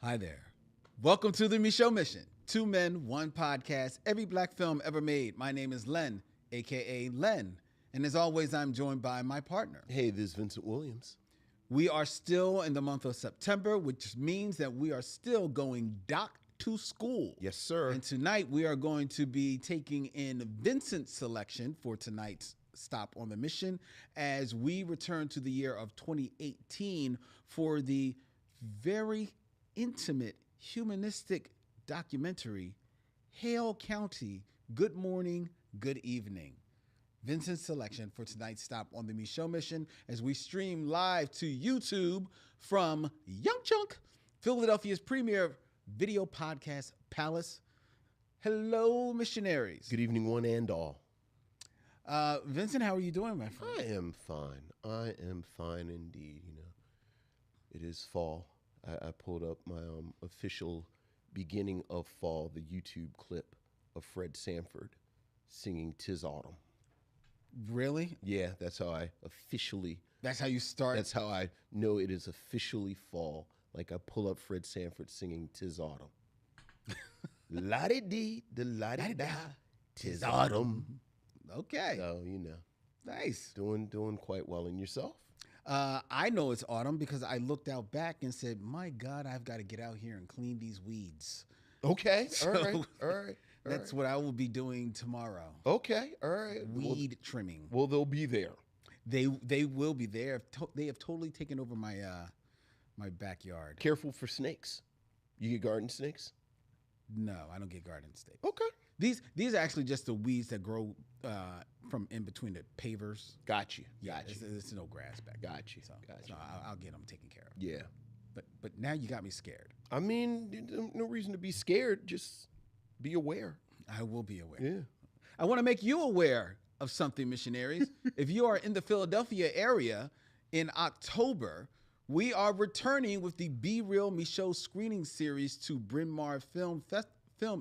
Hi there. Welcome to the Michaud Mission. Two men, one podcast, every black film ever made. My name is Len, aka Len. And as always, I'm joined by my partner. Hey, this is Vincent Williams. We are still in the month of September, which means that we are still going back to school. Yes, sir. And tonight we are going to be taking in Vincent's selection for tonight's stop on the mission as we return to the year of 2018 for the very intimate, humanistic documentary, Hale County, Good Morning, Good Evening. Vincent's selection for tonight's stop on the Michaud Mission as we stream live to YouTube from Young Chunk, Philadelphia's premier video podcast palace. Hello, missionaries. Good evening, one and all. Vincent, how are you doing, my friend? I am fine. I am fine indeed. You know, it is fall. I pulled up my official beginning of fall, the YouTube clip of Fred Sanford singing "'Tis Autumn." Really? Yeah, that's how I officially. That's how you start? That's how I know it is officially fall. Like I pull up Fred Sanford singing "'Tis Autumn." La-di-dee, da-la-di-da, 'tis autumn. Okay. So, you know, Nice. doing quite well. And yourself? I know it's autumn because I looked out back and said, my God, I've got to get out here and clean these weeds. Okay. So, All right. That's what I will be doing tomorrow. Okay. All right. Weed trimming. Well, they'll be there. They will be there. They have totally taken over my my backyard. Careful for snakes. You get garden snakes? No, I don't get garden snakes. Okay. These are actually just the weeds that grow from in between the pavers. Got you. There's no grass back there. Got you. So I'll get them taken care of. Yeah. But now you got me scared. I mean, no reason to be scared. Just be aware. I will be aware. Yeah. I want to make you aware of something, missionaries. If you are in the Philadelphia area in October, we are returning with the Be Real Michaud screening series to Bryn Mawr Film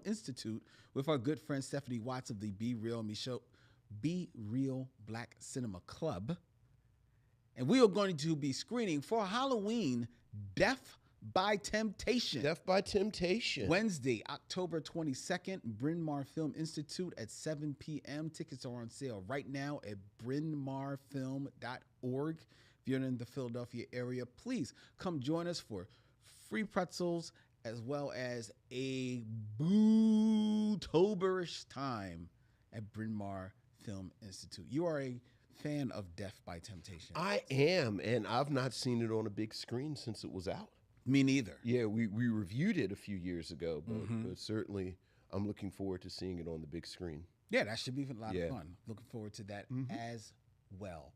Institute with our good friend Stephanie Watts of the Be Real Black Cinema Club. And we are going to be screening for Halloween Death by Temptation. Death by Temptation. Wednesday, October 22nd, Bryn Mawr Film Institute at 7 p.m. Tickets are on sale right now at brynmarfilm.org. If you're in the Philadelphia area, please come join us for free pretzels as well as a boo-toberish time at Bryn Mawr Film Institute. You are a fan of Death by Temptation. I am, and I've not seen it on a big screen since it was out. Me neither. Yeah, we reviewed it a few years ago, but certainly I'm looking forward to seeing it on the big screen. Yeah, that should be a lot of fun. Looking forward to that as well.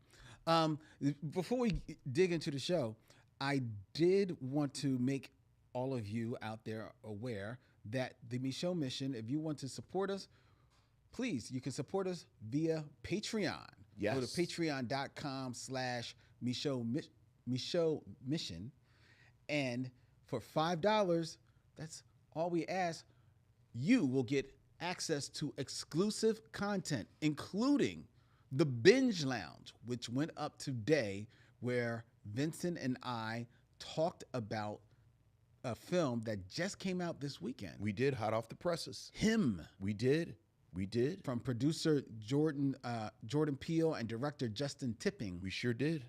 Before we dig into the show, I did want to make all of you out there aware that the Michaud Mission, if you want to support us, please, you can support us via Patreon. Yes. Go to patreon.com/Michaud Mission. And for $5, that's all we ask, you will get access to exclusive content, including the Binge Lounge, which went up today, where Vincent and I talked about a film that just came out this weekend. We did, hot off the presses. Him. We did. From producer Jordan Peele and director Justin Tipping. We sure did.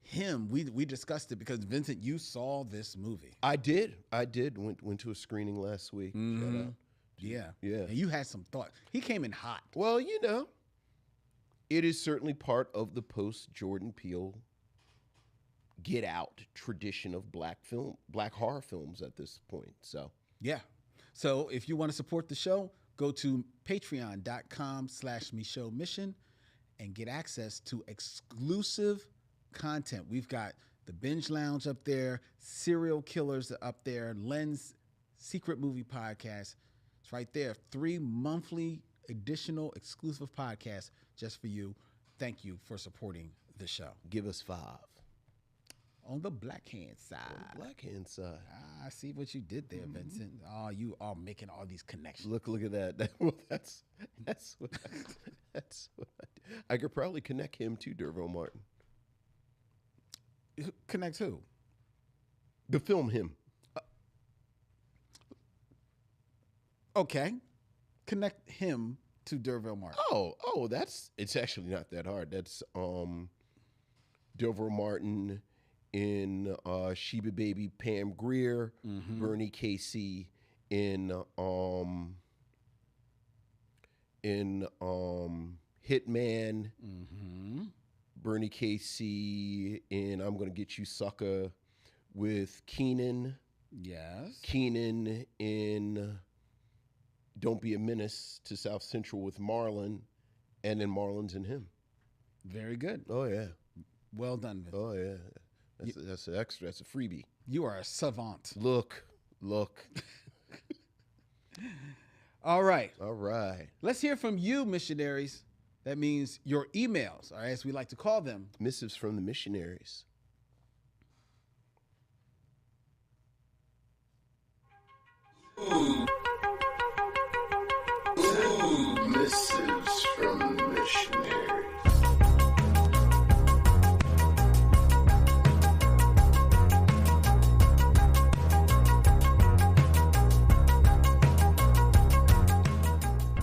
Him. We discussed it because, Vincent, you saw this movie. I did. Went to a screening last week. Shout out. Yeah. Yeah. And you had some thought. He came in hot. Well, you know, it is certainly part of the post-Jordan Peele Get Out tradition of black horror films at this point. So yeah. So if you want to support the show, go to patreon.com/Michaud Mission and get access to exclusive content. We've got the Binge Lounge up there, Serial Killers up there, Len's Secret Movie Podcast. It's right there. 3 monthly additional exclusive podcasts just for you. Thank you for supporting the show. give us 5. On the black hand side. On the black hand side. I see what you did there, Vincent. Oh, you are making all these connections. Look at that. Well, that's what I could probably connect him to Dervo Martin. Connect who? The film Him. Okay. Connect him to D'Urville Martin. It's actually not that hard. That's D'Urville Martin in Sheba Baby, Pam Grier, Bernie Casey in Hitman, Bernie Casey in I'm Gonna Get You Sucker with Keenan. Yes. Keenan in Don't Be a Menace to South Central with Marlon, and then Marlon's in him. Very good. Oh yeah. Well done, Vincent. Oh yeah. That's an extra. That's a freebie. You are a savant. Look. All right. All right. Let's hear from you, missionaries. That means your emails, or as we like to call them. Missives from the missionaries. Missives from the missionaries.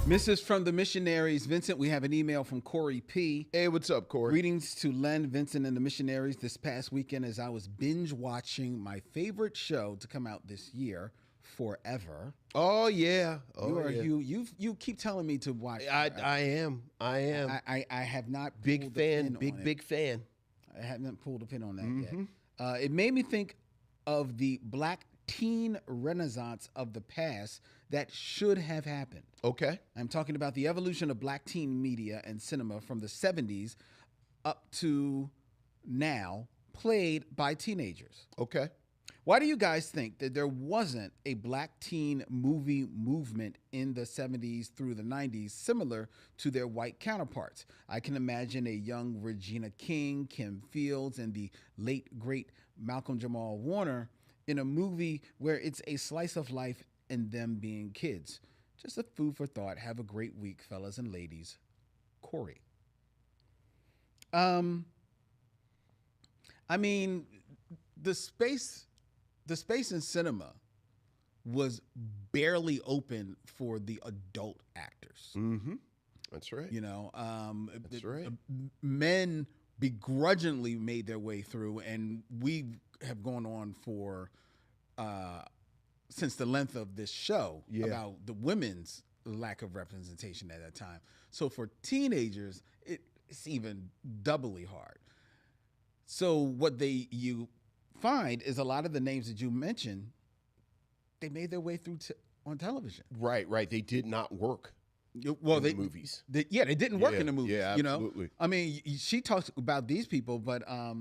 Missives from the missionaries. Vincent, we have an email from Corey P. Hey, what's up, Corey? Greetings to Len, Vincent, and the missionaries. This past weekend, as I was binge watching my favorite show to come out this year, Forever. Oh yeah. You keep telling me to watch. I am. I have not. Big fan. Big fan. I haven't pulled a pin on that yet. It made me think of the black teen renaissance of the past that should have happened. Okay. I'm talking about the evolution of black teen media and cinema from the 70s up to now, played by teenagers. Okay. Why do you guys think that there wasn't a black teen movie movement in the 70s through the 90s similar to their white counterparts? I can imagine a young Regina King, Kim Fields, and the late, great Malcolm Jamal Warner in a movie where it's a slice of life and them being kids. Just a food for thought. Have a great week, fellas and ladies. Corey. I mean, the space in cinema was barely open for the adult actors. Mm-hmm. That's right. You know, That's right. Men begrudgingly made their way through, and we have gone on for since the length of this show about the women's lack of representation at that time. So for teenagers, it's even doubly hard. So what you find is a lot of the names that you mentioned, they made their way through on television. Right. They did not work. Well, in the movies. They didn't work in the movies. Yeah, absolutely. You know, I mean, she talks about these people, but I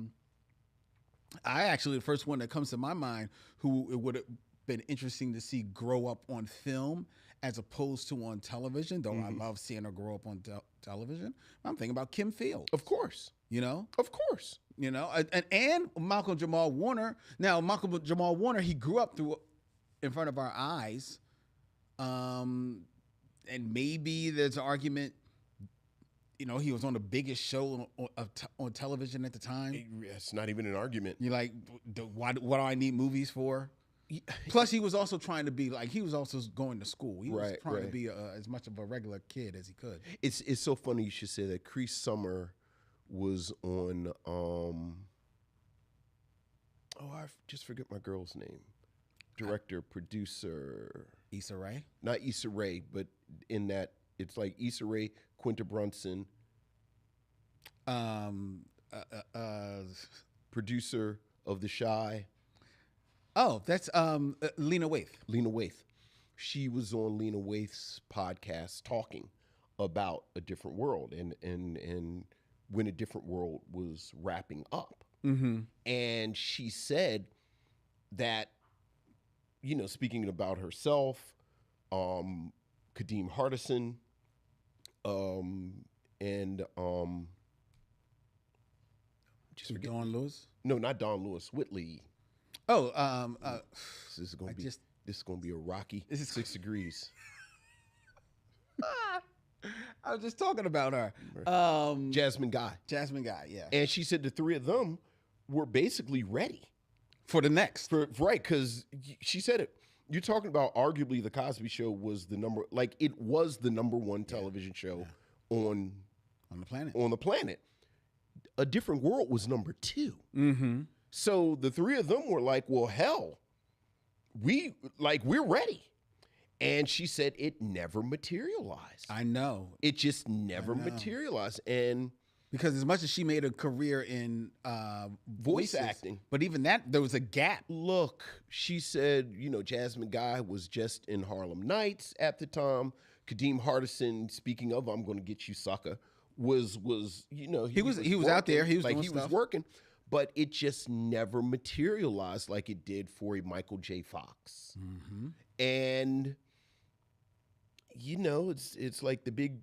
actually the first one that comes to my mind who it would have been interesting to see grow up on film as opposed to on television. Though I love seeing her grow up on television. I'm thinking about Kim Fields. Of course. You know, of course. You know, and Malcolm Jamal Warner. Now, Malcolm Jamal Warner, he grew up in front of our eyes. And maybe there's an argument, you know, he was on the biggest show on television at the time. It's not even an argument. You're like, what do I need movies for? Plus, he was also trying to be like, he was also going to school. He was trying to be as much of a regular kid as he could. It's so funny you should say that. Cree Summer was on, I just forget my girl's name. Director, producer. Issa Rae? Not Issa Rae, but in that, it's like Issa Rae, Quinta Brunson. Producer of The Chi. Oh, that's Lena Waithe. Lena Waithe. She was on Lena Waithe's podcast talking about A Different World and when A Different World was wrapping up. Mm-hmm. And she said that, you know, speaking about herself, Kadeem Hardison, and just forget. Dawn Lewis? No, not Dawn Lewis. Whitley. Oh, this is gonna be a rocky 6 degrees. I was just talking about her. Jasmine Guy. Jasmine Guy, yeah. And she said the three of them were basically ready for the next. Right, because she said it. You're talking about arguably the Cosby Show was the number, like it was the number one television show on On the planet. on the planet. A Different World was number 2. Mm-hmm. So the three of them were like, well, hell, we're ready. And she said it never materialized. I know. It just never materialized. And Because as much as she made a career in voice voices, acting. but even that, there was a gap. Look, she said, Jasmine Guy was just in Harlem Nights at the time. Kadeem Hardison, speaking of, I'm going to get you, sucker, was He was working. out there. He was like doing he stuff. was working, but it just never materialized like it did for a Michael J. Fox. Mm-hmm. And it's like the big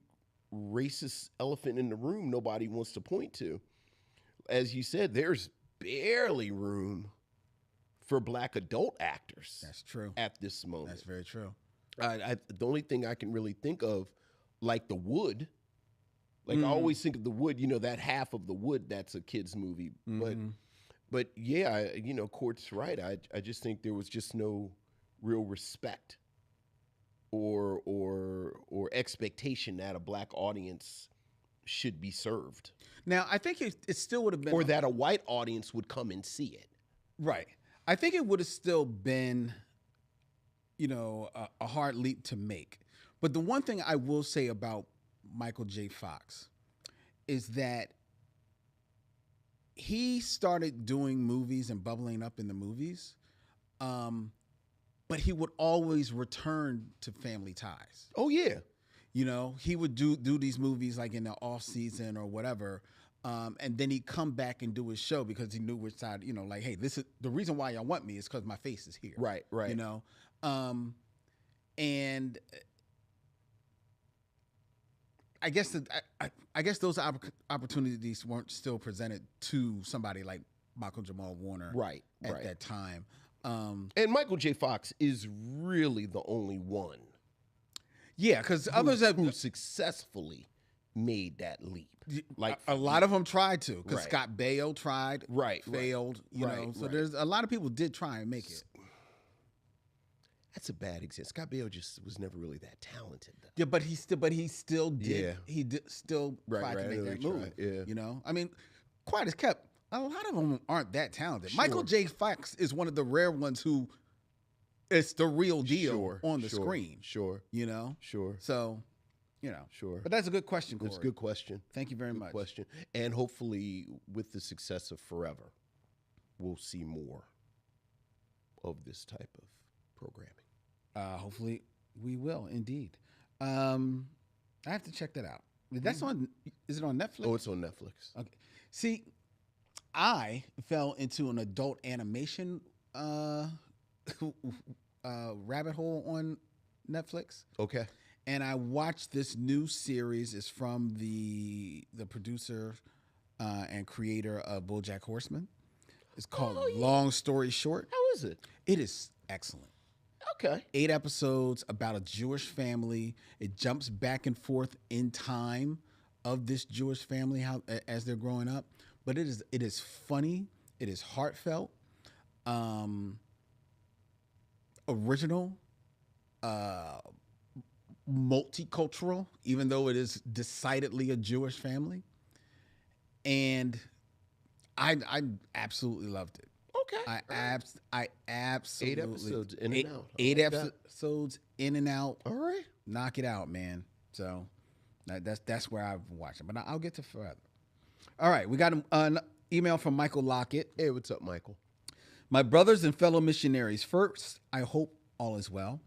racist elephant in the room nobody wants to point to. As you said, there's barely room for black adult actors. That's true. At this moment. That's very true. The only thing I can really think of, like The Wood, I always think of The Wood, that half of The Wood, that's a kid's movie. But yeah, Court's right. I just think there was just no real respect or expectation that a black audience should be served. Now, I think it still would have been... Or that a white audience would come and see it. Right. I think it would have still been, a hard leap to make. But the one thing I will say about Michael J. Fox is that he started doing movies and bubbling up in the movies, but he would always return to family ties. Oh, yeah. He would do these movies like in the off season or whatever, and then he'd come back and do his show because he knew which side. Like, hey, this is the reason why y'all want me is because my face is here. Right. And I guess I guess those opportunities weren't still presented to somebody like Michael Jamal Warner, at that time. And Michael J. Fox is really the only one. Yeah, because others who successfully made that leap. Like a lot of them tried to, because Right. Scott Baio tried, failed. So there's a lot of people did try and make it. That's a bad example. Scott Baio just was never really that talented, though. Yeah, but he still did. Yeah. He did still tried to I make know that he move. tried, yeah. I mean, quiet as kept. A lot of them aren't that talented. Michael J. Fox is one of the rare ones who it's the real deal on the screen. Sure. Sure. So, Sure. But that's a good question, Corey. That's a good question. Thank you very Good much. question. And hopefully, with the success of Forever, we'll see more of this type of programming. Hopefully, we will indeed. I have to check that out. That's on. Is it on Netflix? Oh, it's on Netflix. Okay. See, I fell into an adult animation rabbit hole on Netflix. Okay. And I watched this new series. It's from the producer and creator of BoJack Horseman. It's called Long Story Short. How is it? It is excellent. Okay. 8 episodes about a Jewish family. It jumps back and forth in time of this Jewish family as they're growing up. But it is funny. It is heartfelt, original, multicultural, even though it is decidedly a Jewish family. And I absolutely loved it. Okay. I absolutely 8 episodes in and out. I 8 like that. episodes in and out. All right. Knock it out, man. So that's where I've watched it. But I'll get to Forever. All right, we got an email from Michael Lockett. Hey, what's up, Michael? My brothers and fellow missionaries. First, I hope all is well.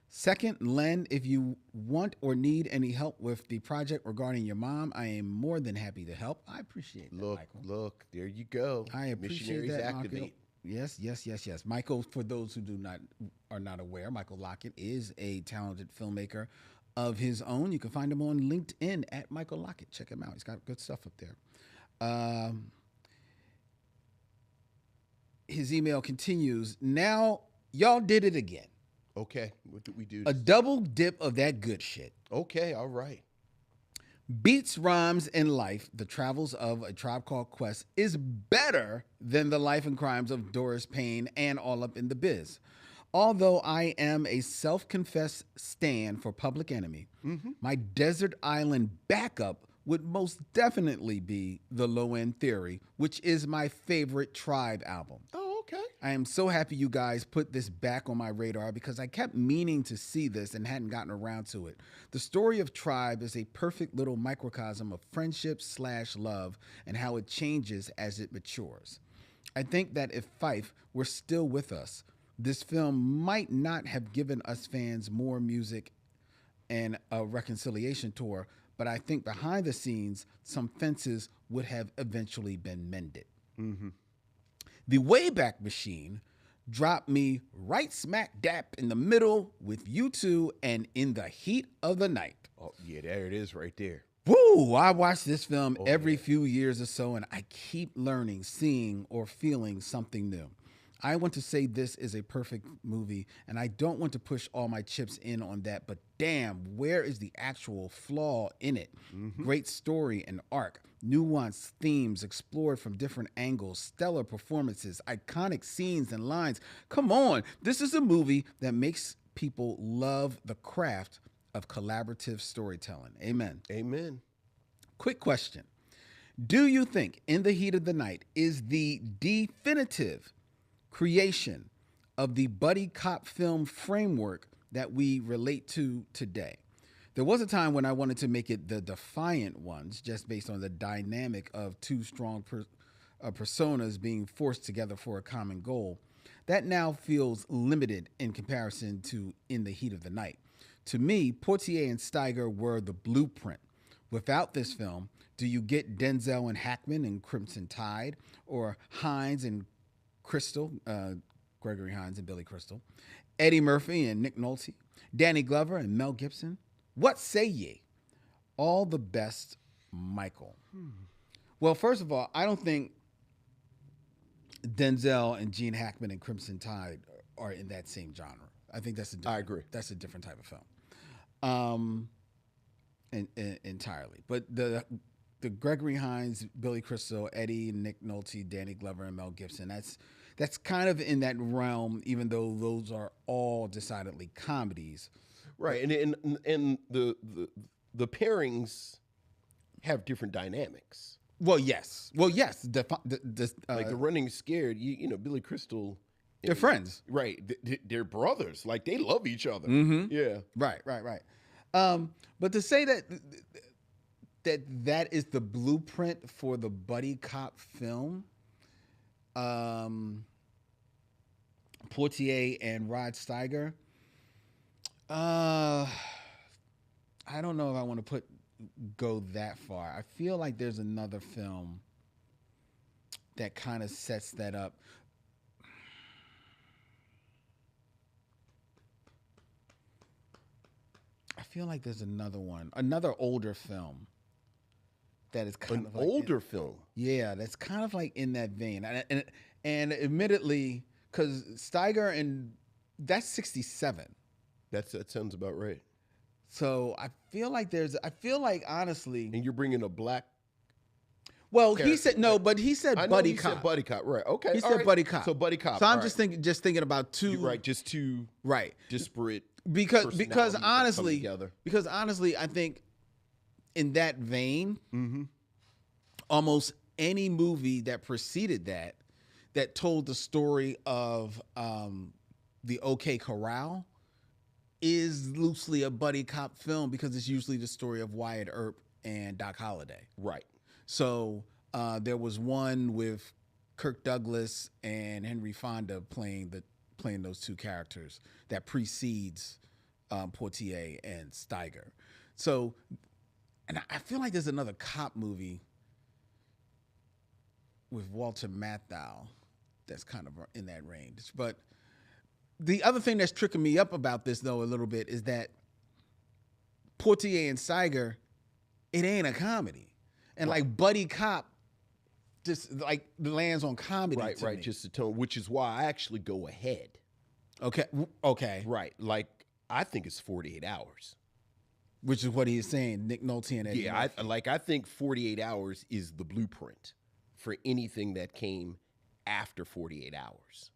Second, Len, if you want or need any help with the project regarding your mom, I am more than happy to help. I appreciate that, Michael. Look, there you go. I appreciate Missionaries that, Activate. Michael. Yes. Michael, for those who are not aware, Michael Lockett is a talented filmmaker of his own. You can find him on LinkedIn at Michael Lockett. Check him out. He's got good stuff up there. His email continues. Now, y'all did it again. Okay, what did we do? A double dip of that good shit. Okay, all right. Beats, Rhymes, and Life, The Travels of a Tribe Called Quest, is better than The Life and Crimes of Doris Payne and All Up in the Biz. Although I am a self-confessed stan for Public Enemy, my desert island backup would most definitely be The Low End Theory, which is my favorite Tribe album. Oh, okay. I am so happy you guys put this back on my radar because I kept meaning to see this and hadn't gotten around to it. The story of Tribe is a perfect little microcosm of friendship/love and how it changes as it matures. I think that if Fife were still with us, this film might not have given us fans more music and a reconciliation tour, but I think behind the scenes, some fences would have eventually been mended. The Wayback Machine dropped me right smack dap in the middle with U2 and In the Heat of the Night. Oh, yeah, there it is right there. Woo! I watch this film every few years or so, and I keep learning, seeing, or feeling something new. I want to say this is a perfect movie, and I don't want to push all my chips in on that, but damn, where is the actual flaw in it? Great story and arc, nuanced themes explored from different angles, stellar performances, iconic scenes and lines. Come on, this is a movie that makes people love the craft of collaborative storytelling. Amen. Amen. Quick question. Do you think In the Heat of the Night is the definitive creation of the buddy cop film framework that we relate to today? There was a time when I wanted to make it the Defiant Ones, just based on the dynamic of two strong personas being forced together for a common goal. That now feels limited in comparison to In the Heat of the Night. To me, Portier and Steiger were the blueprint. Without this film, do you get Denzel and Hackman in Crimson Tide, or Hines and Crystal, Gregory Hines and Billy Crystal, Eddie Murphy and Nick Nolte, Danny Glover and Mel Gibson? What say ye? All the best, Michael. Well, first of all, I don't think Denzel and Gene Hackman and Crimson Tide are in that same genre. I think that's I agree. That's a different type of film, entirely. But the Gregory Hines, Billy Crystal, Eddie, Nick Nolte, Danny Glover, and Mel Gibson. That's kind of in that realm, even though those are all decidedly comedies. Right, and the pairings have different dynamics. Well, yes. Like the Running Scared, you know, Billy Crystal. They're friends. Right. They're brothers. Like, they love each other. Yeah. Right. But to say that is the blueprint for the buddy cop film, Portier and Rod Steiger, I don't know if I want to go that far. I feel like there's another film that kind of sets that up. I feel like there's another older film that is kind of like older film. Yeah, that's kind of like in that vein. And admittedly, because Steiger and that's 1967. That sounds about right. So I feel like honestly, and you're bringing a black. Well, he said no, but he said buddy cop. Said buddy cop, right? Okay, he said buddy cop. So buddy cop. So I'm just thinking about two. Right, just two. Right. Disparate. Because honestly, I think in that vein, almost any movie that preceded that told the story of the OK Corral is loosely a buddy cop film because it's usually the story of Wyatt Earp and Doc Holliday. Right. So there was one with Kirk Douglas and Henry Fonda playing those two characters that precedes Portier and Steiger. So, and I feel like there's another cop movie with Walter Matthau that's kind of in that range. But the other thing that's tricking me up about this, though, a little bit is that Portier and Steiger, it ain't a comedy. And like buddy cop just like lands on comedy. Right, to right. me. Just the tone, which is why I actually go ahead. Okay. Right. Like, I think it's 48 Hours. Which is what he's saying, Nick Nolte and Eddie Yeah, Murphy. I think 48 Hours is the blueprint for anything that came after 48 Hours.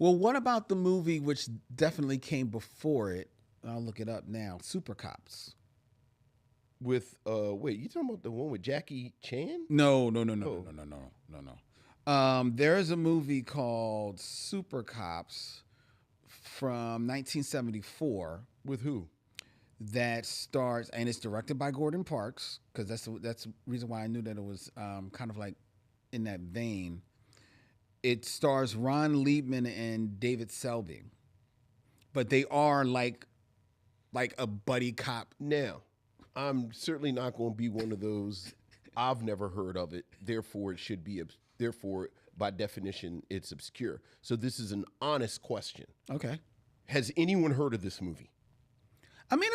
Well, what about the movie which definitely came before it? I'll look it up now. Super Cops. With wait, you talking about the one with Jackie Chan? No. There is a movie called Super Cops from 1974 With who? that stars, and it's directed by Gordon Parks, because that's the reason why I knew that it was kind of like in that vein. It stars Ron Liebman and David Selby, but they are like a buddy cop. Now, I'm certainly not going to be one of those. I've never heard of it, therefore it should be. Therefore, by definition, it's obscure. So this is an honest question. Okay. Has anyone heard of this movie? I mean,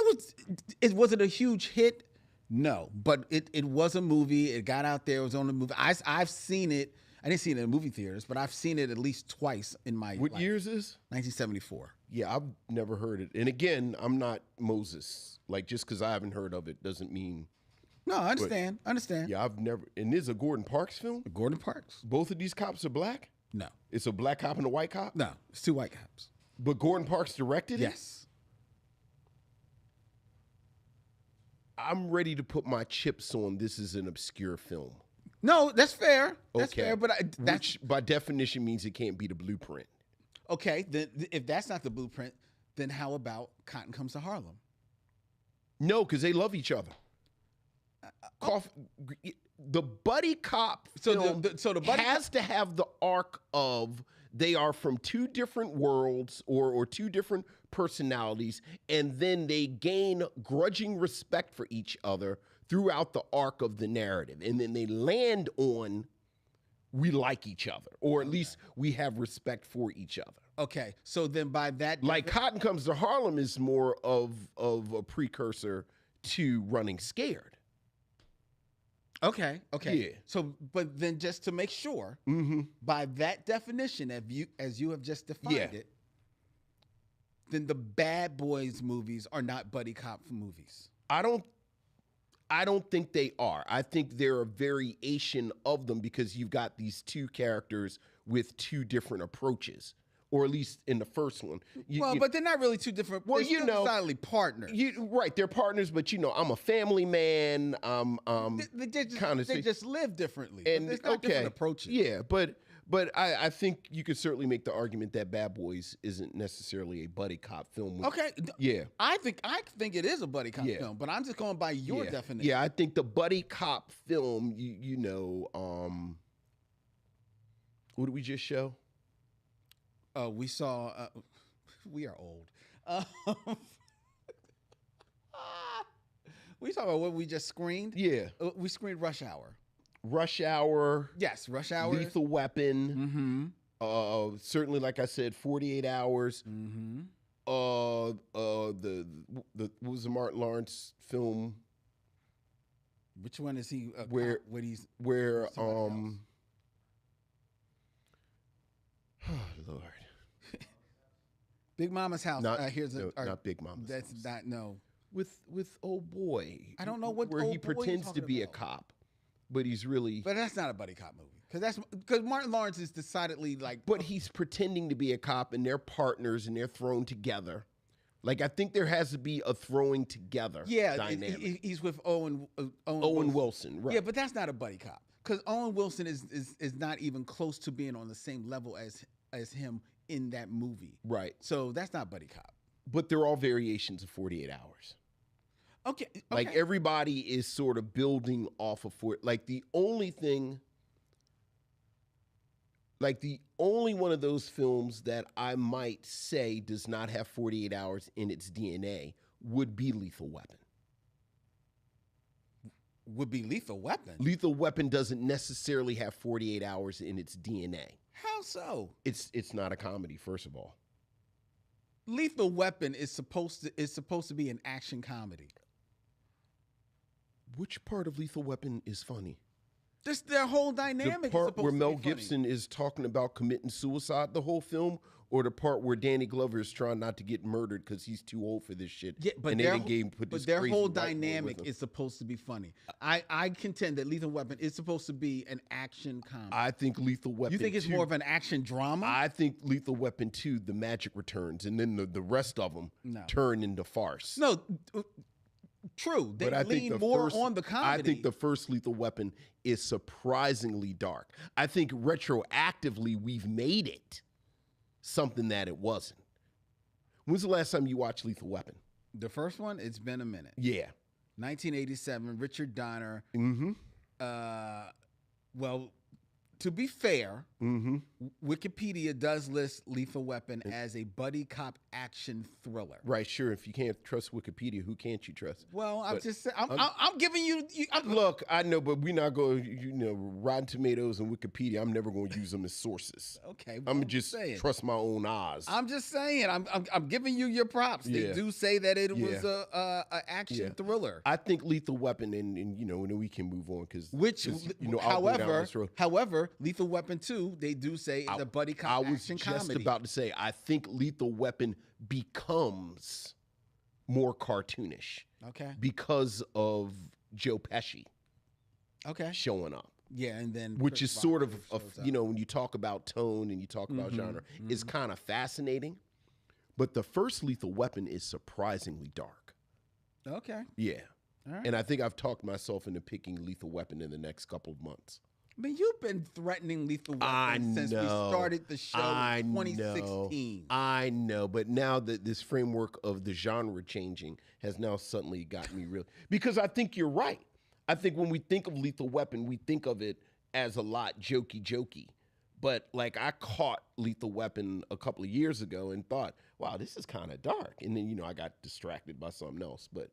was it a huge hit? No, but it was a movie. It got out there. It was on the movie. I've seen it. I didn't see it in movie theaters, but I've seen it at least twice in my What life. year is this? 1974. Yeah, I've never heard it. And again, I'm not Moses. Like, just because I haven't heard of it doesn't mean. No, I understand. Yeah, I've never. And this is a Gordon Parks film? Gordon Parks. Both of these cops are black? No, It's a black cop and a white cop? no, it's two white cops. But Gordon Parks directed it? Yes. I'm ready to put my chips on this is an obscure film. No, that's fair. That's Okay. fair. But that's Which by definition means it can't be the blueprint. okay. Then if that's not the blueprint, then how about Cotton Comes to Harlem? No, because they love each other. The buddy cop So film the buddy has to have the arc of they are from two different worlds or two different personalities, and then they gain grudging respect for each other throughout the arc of the narrative. And then they land on we like each other, or at least we have respect for each other. Okay, so then by that, Like Cotton Comes to Harlem is more of a precursor to Running Scared. okay. Yeah. So, but then just to make sure, Mm-hmm. by that definition, as you have just defined Yeah. it, then the Bad Boys movies are not buddy cop movies. I don't think they are. I think they're a variation of them because you've got these two characters with two different approaches, or at least in the first one. But they're not really two different. Well, they're you still know, decidedly partners. Right, they're partners, but I'm a family man. They just live differently. And It's not different approaches. Yeah, but I think you could certainly make the argument that Bad Boys isn't necessarily a buddy cop film. Okay. Yeah. I think it is a buddy cop Yeah. film, but I'm just going by your Yeah. definition. Yeah, I think the buddy cop film, what did we just show? We saw. We are old. We talking about what we just screened. Yeah. We screened Rush Hour. Rush Hour, Yes, Rush Hour. Lethal Weapon. Mm-hmm. Certainly, like I said, 48 Hours. Mm-hmm. The what was the Martin Lawrence film Which one is he? Where- What he's? where Somebody Lord, Big Mama's House. not Here's a. not Big Mama's That's House. not no. with old boy. I don't know what where old he boy you're pretends to talking be a about. cop, but he's really. But that's not a buddy cop movie because Martin Lawrence is decidedly like. But he's pretending to be a cop, and they're partners, and they're thrown together. Like I think there has to be a throwing together. yeah, dynamic. he's with Owen Wilson, right? Yeah, but that's not a buddy cop because Owen Wilson is not even close to being on the same level as him in that movie. Right. So that's not buddy cop. But they're all variations of 48 Hours. Okay. Like everybody is sort of building off of like the only one of those films that I might say does not have 48 hours in its DNA would be Lethal Weapon. Would be Lethal Weapon. Lethal Weapon doesn't necessarily have 48 hours in its DNA. How so? It's not a comedy, first of all. Lethal Weapon is supposed to be an action comedy. Which part of Lethal Weapon is funny? This their whole The dynamic is part supposed where to Mel be funny. Gibson is talking about committing suicide the whole film, or the part where Danny Glover is trying not to get murdered because he's too old for this shit. Yeah, but and they their, didn't game put but this their crazy whole white boy with dynamic him. is supposed to be funny. I contend that Lethal Weapon is supposed to be an action comedy. I think Lethal Weapon. You think it's 2 more of an action drama? I think Lethal Weapon 2, The Magic Returns, and then the rest of them No. turn into farce. No, true. They But I think lean the more first, on the comedy. I think the first Lethal Weapon is surprisingly dark. I think retroactively we've made it something that it wasn't. When's the last time you watched Lethal Weapon? The first one, it's been a minute. Yeah. 1987, Richard Donner. Mm-hmm. Well, to be fair, Mm-hmm. Wikipedia does list Lethal Weapon as a buddy cop action thriller. Right, sure. If you can't trust Wikipedia, who can't you trust? Well, I'm But just saying, I'm giving you. Look, I know, but we're not going to, Rotten Tomatoes and Wikipedia, I'm never going to use them as sources. Okay, I'm going to just saying. trust my own eyes. I'm just saying. I'm giving you your props. They Yeah. do say that it Yeah. was a action Yeah. thriller. I think Lethal Weapon, and then we can move on because however, Lethal Weapon 2, they do say it's a buddy cop I was action just comedy. about to say, I think Lethal Weapon becomes more cartoonish Okay. because of Joe Pesci Okay. showing up. Yeah, and then Which Chris is sort Rock of, shows up. when you talk about tone and you talk about genre, is Mm-hmm. kind of fascinating. But the first Lethal Weapon is surprisingly dark. Okay. Yeah. All right. And I think I've talked myself into picking Lethal Weapon in the next couple of months. I mean, you've been threatening Lethal Weapon I since we know. started the show I in know. 2016. I know, but now that this framework of the genre changing has now suddenly got me real. Because I think you're right. I think when we think of Lethal Weapon, we think of it as a lot jokey. But like I caught Lethal Weapon a couple of years ago and thought, wow, this is kind of dark. And then, I got distracted by something else. But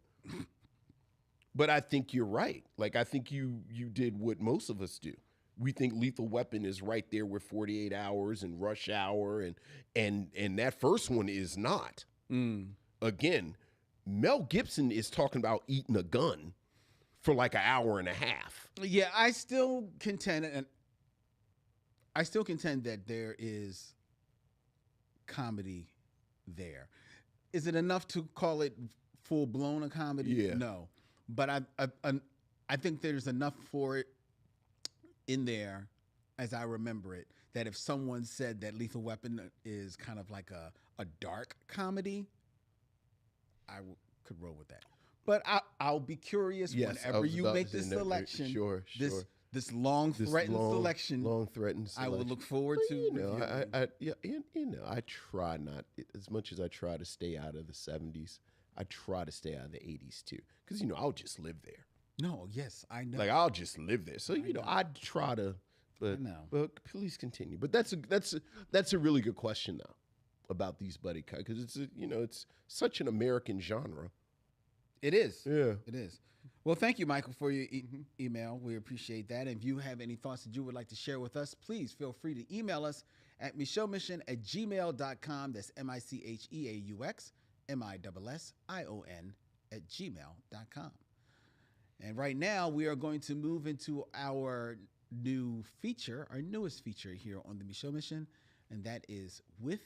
I think you're right. Like I think you did what most of us do. We think Lethal Weapon is right there with 48 Hours and Rush Hour, and that first one is not. Again, Mel Gibson is talking about eating a gun for like an hour and a half. Yeah, I still contend that there is comedy there. Is it enough to call it full blown a comedy? Yeah. No, but I think there's enough for it in there, as I remember it, that if someone said that Lethal Weapon is kind of like a dark comedy, I could roll with that. But I'll be curious Yes, I whenever was you about make to this say that. selection. Sure. This long threatened selection. Long threatened I will selection. look forward to. reviewing. I try not, as much as I try to stay out of the 70s, I try to stay out of the 80s too. Because, I'll just live there. No, yes, I know. Like, I'll just live there. So, I try to, but, I know. but please continue. But that's a really good question, though, about these buddy cuts. Because it's such an American genre. It is. Yeah. It is. Well, thank you, Michael, for your email. We appreciate that. And if you have any thoughts that you would like to share with us, please feel free to email us at micheuxmission@gmail.com. That's MICHEAUX MISSION@gmail.com. And right now, we are going to move into our newest feature here on the Micheaux Mission, and that is With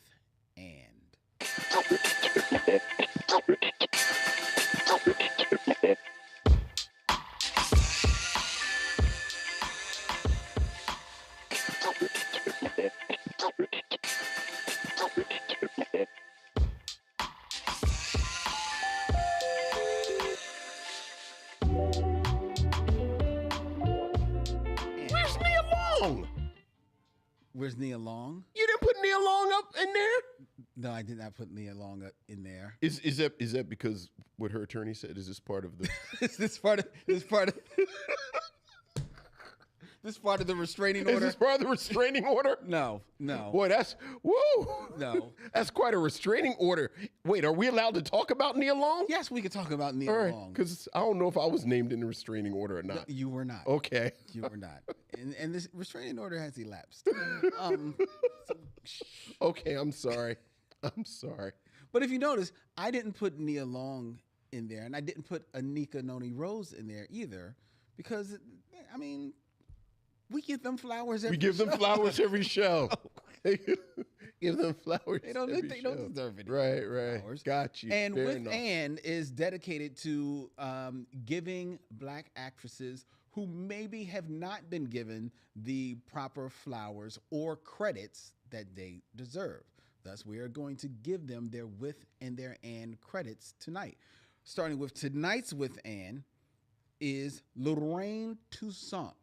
and. Where's Nia Long? Where's Nia Long? You didn't put Nia Long up in there? No, I did not put Nia Long in there. Is that because what her attorney said? Is this part of the? Is this part of this part of the restraining Is order? this part of the restraining order? No. Boy, that's woo. No. That's quite a restraining order. Wait, are we allowed to talk about Nia Long? Yes, we could talk about Nia All right, Long. because I don't know if I was named in the restraining order or No, not. you were not. Okay. You were not. And this restraining order has elapsed. Okay, I'm sorry. I'm sorry. But if you notice, I didn't put Nia Long in there, and I didn't put Anika Noni Rose in there either, because, I mean, We give them flowers every We give them show. flowers every show. Give them flowers. They don't every don't show. deserve any Right. flowers. Got you. And Fair With enough. Anne is dedicated to giving Black actresses who maybe have not been given the proper flowers or credits that they deserve. Thus, we are going to give them their With and their Anne credits tonight. Starting with tonight's With Anne is Lorraine Toussaint.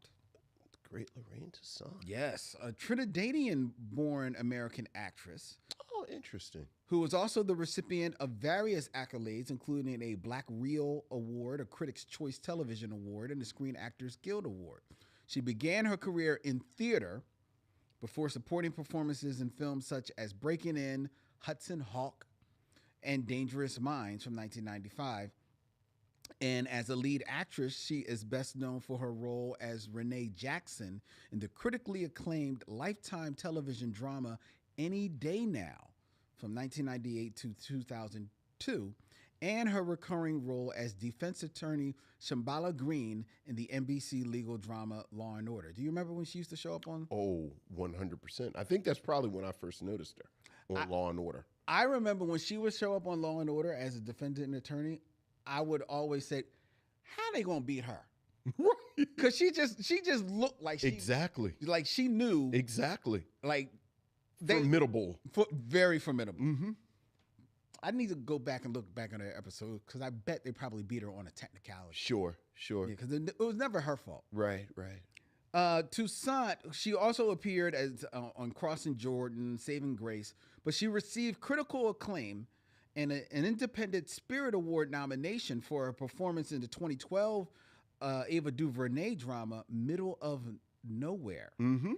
Great Lorraine Toussaint. Yes, a Trinidadian-born American actress Oh, interesting. who was also the recipient of various accolades, including a Black Reel Award, a Critics' Choice Television Award, and the Screen Actors Guild Award. She began her career in theater before supporting performances in films such as Breaking In, Hudson Hawk, and Dangerous Minds from 1995. And as a lead actress, she is best known for her role as Renee Jackson in the critically acclaimed Lifetime television drama Any Day Now from 1998 to 2002, and her recurring role as defense attorney Shambhala Green in the NBC legal drama Law and Order. Do you remember when she used to show up on? Oh, 100%. I think that's probably when I first noticed her on Law and Order. I remember when she would show up on Law and Order as a defendant attorney, I would always say, how they gonna beat her? Because she just looked like she Exactly. like she knew Exactly. like Formidable. very formidable. Mm-hmm. I need to go back and look back on that episode because I bet they probably beat her on a technicality. Sure. Because it was never her fault. Right. Toussaint, she also appeared as on Crossing Jordan, Saving Grace, but she received critical acclaim and an Independent Spirit Award nomination for her performance in the 2012 Ava DuVernay drama Middle of Nowhere. Mm-hmm.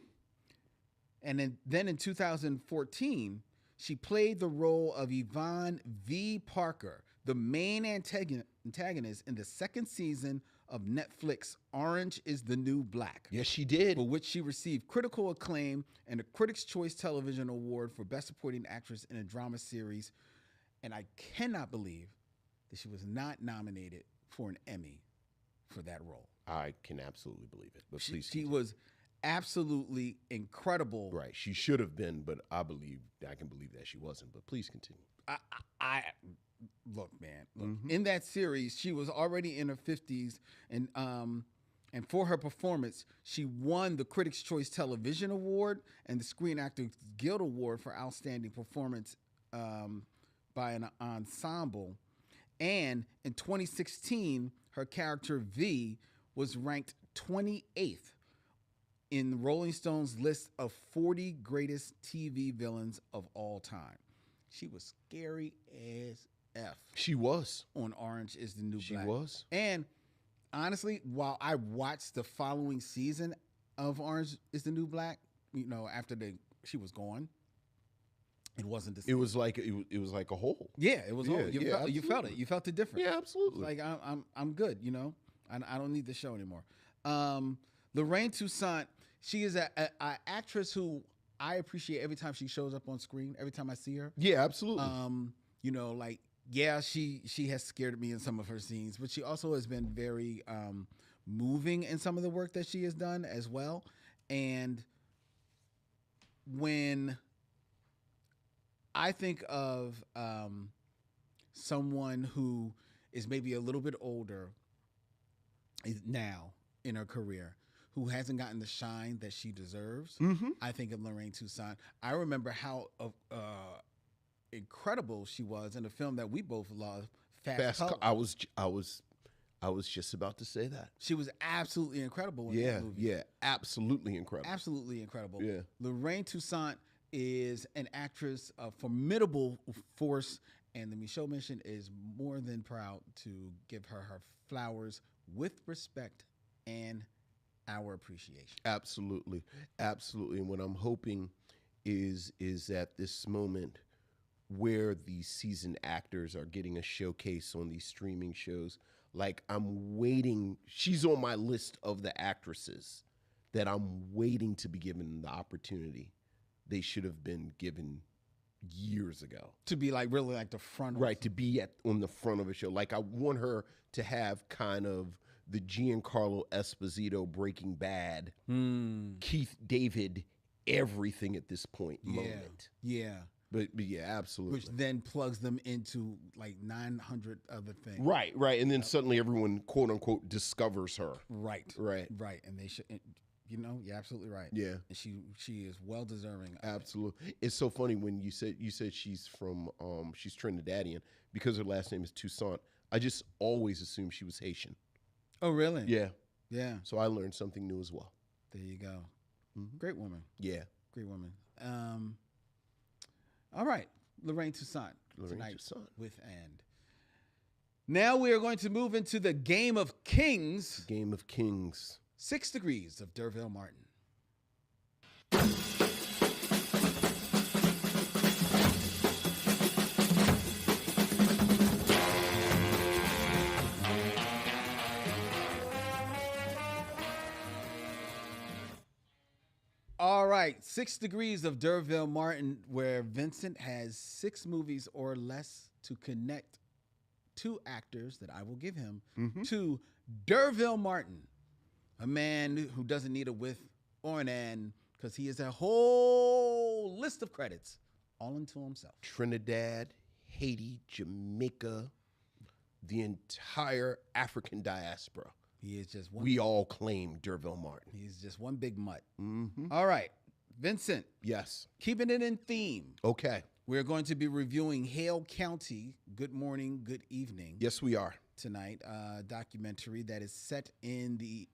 And then in 2014, she played the role of Yvonne V. Parker, the main antagonist in the second season of Netflix Orange is the New Black, Yes, she did. for which she received critical acclaim and a Critics' Choice Television Award for Best Supporting Actress in a Drama Series. And I cannot believe that she was not nominated for an Emmy for that role. I can absolutely believe it. But please. She was absolutely incredible. Right. She should have been, but I can believe that she wasn't. But please continue. I look, man. In that series, she was already in her 50s, and for her performance, she won the Critics' Choice Television Award and the Screen Actors Guild Award for outstanding performance by an ensemble. And in 2016, her character V was ranked 28th in Rolling Stone's list of 40 greatest TV villains of all time. She was scary as F She was. on Orange is the New She Black. was. And honestly, while I watched the following season of Orange is the New Black, after she was gone, it wasn't the same. It was like a whole. Yeah, it was. Yeah, You yeah, felt it. absolutely. You felt the difference. Yeah, absolutely. Like I'm good. I don't need the show anymore. Lorraine Toussaint, she is a actress who I appreciate every time she shows up on screen. Every time I see her. Yeah, absolutely. She has scared me in some of her scenes, but she also has been very moving in some of the work that she has done as well. And when I think of someone who is maybe a little bit older now in her career, who hasn't gotten the shine that she deserves, I think of Lorraine Toussaint. I remember how incredible she was in a film that we both love, Fast Color. I was just about to say that. She was absolutely incredible in that movie. Yeah, absolutely incredible. Absolutely incredible. Yeah. Lorraine Toussaint is an actress of formidable force, and the Michaud Mission is more than proud to give her flowers with respect and our appreciation. Absolutely. And what I'm hoping is at this moment where these seasoned actors are getting a showcase on these streaming shows, like I'm waiting. She's on my list of the actresses that I'm waiting to be given the opportunity they should have been given years ago. To be like really like the front, Right, to be on the front of a show. Like I want her to have kind of the Giancarlo Esposito Breaking Bad, Hmm. Keith David, everything at this point moment. Yeah. But yeah, absolutely. Which then plugs them into like 900 other things. Right. And then suddenly everyone, quote unquote, discovers her. Right. Right. And they should, you're absolutely right. Yeah. And she is well deserving. Absolutely. It's so funny when you said she's from she's Trinidadian because her last name is Toussaint. I just always assumed she was Haitian. Oh, really? Yeah. Yeah. So I learned something new as well. There you go. Mhm. Great woman. Yeah. Great woman. All right. Lorraine Toussaint. Lorraine tonight Toussaint. with And. Now we are going to move into the Game of Kings. Game of Kings. 6 Degrees of Derville Martin. All right, 6 Degrees of Derville Martin, where Vincent has 6 movies or less to connect 2 actors that I will give him to Derville Martin, a man who doesn't need a with or an and because he has a whole list of credits all unto himself. Trinidad, Haiti, Jamaica, the entire African diaspora. He is just one. We all claim Derville Martin. He's just one big mutt. Mm-hmm. All right, Vincent, Yes. keeping it in theme, Okay. we're going to be reviewing Hale County, Good Morning, Good Evening. Yes, we are. Tonight, a documentary that is set in the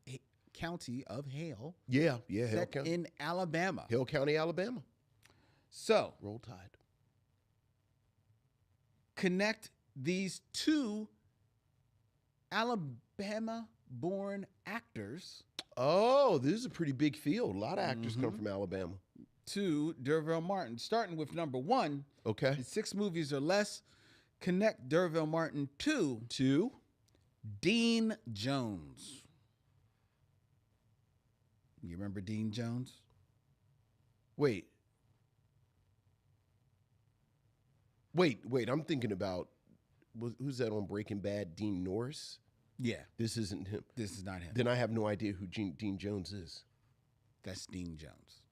county of Hale, Yeah. Hale set County. in Alabama. Hale County, Alabama. So, Roll Tide. connect these 2 Alabama-born actors Oh, this is a pretty big field. A lot of actors come from Alabama. to Derville Martin. Starting with number 1, Okay. in 6 movies or less, connect Derville Martin to 2. Dean Jones. You remember Dean Jones? Wait. I'm thinking about who's that on Breaking Bad? Dean Norris? Yeah, This isn't him. this is not him. Then I have no idea who Dean Jones is. That's Dean Jones.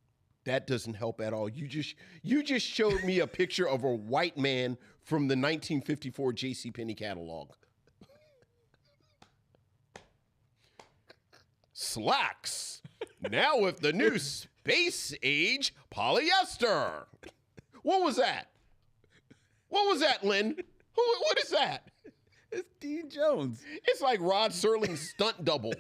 That doesn't help at all. You just showed me a picture of a white man from the 1954 JCPenney catalog. Slacks. Now with the new space age polyester. What was that? What was that, Lynn? What is that? It's Dean Jones. It's like Rod Serling's stunt double.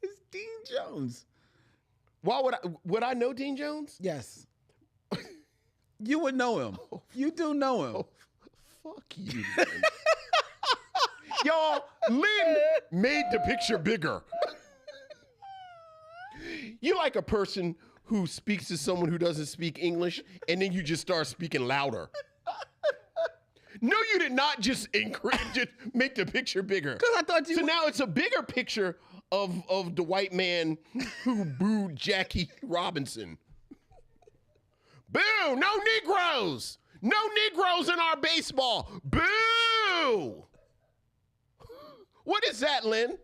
It's Dean Jones. Why would I know Dean Jones? Yes. You would know him. You do know him. Oh, fuck you, Lynn. Y'all, Lynn made the picture bigger. You like a person who speaks to someone who doesn't speak English, and then you just start speaking louder. No, you did not just make the picture bigger. Because I thought you So now it's a bigger picture of the white man who booed Jackie Robinson. Boo! No Negroes! No Negroes in our baseball! Boo! What is that, Lynn?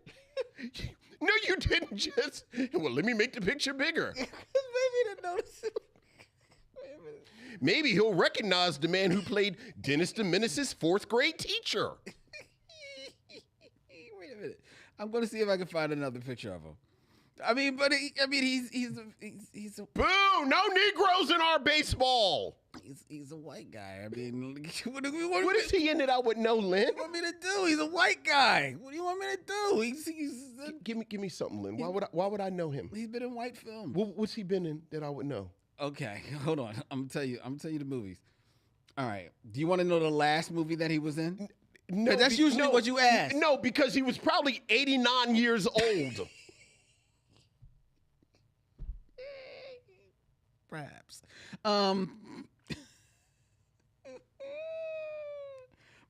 No, you didn't just. Well, let me make the picture bigger. Maybe he didn't notice it. Wait a minute. Maybe he'll recognize the man who played Dennis the Menace's 4th grade teacher. Wait a minute. I'm going to see if I can find another picture of him. I mean, but he's a Boo! No Negroes in our baseball. he's a white guy. I mean, what What is he in that I would know, Lynn? you want me to do? He's a white guy. What do you want me to do? Give me something, Lynn. Why would I know him? He's been in white film. What's he been in that I would know? Okay, hold on. I'm gonna tell you the movies. All right. Do you want to know the last movie that he was in? No, That's usually what you ask. No, because he was probably 89 years old. Perhaps.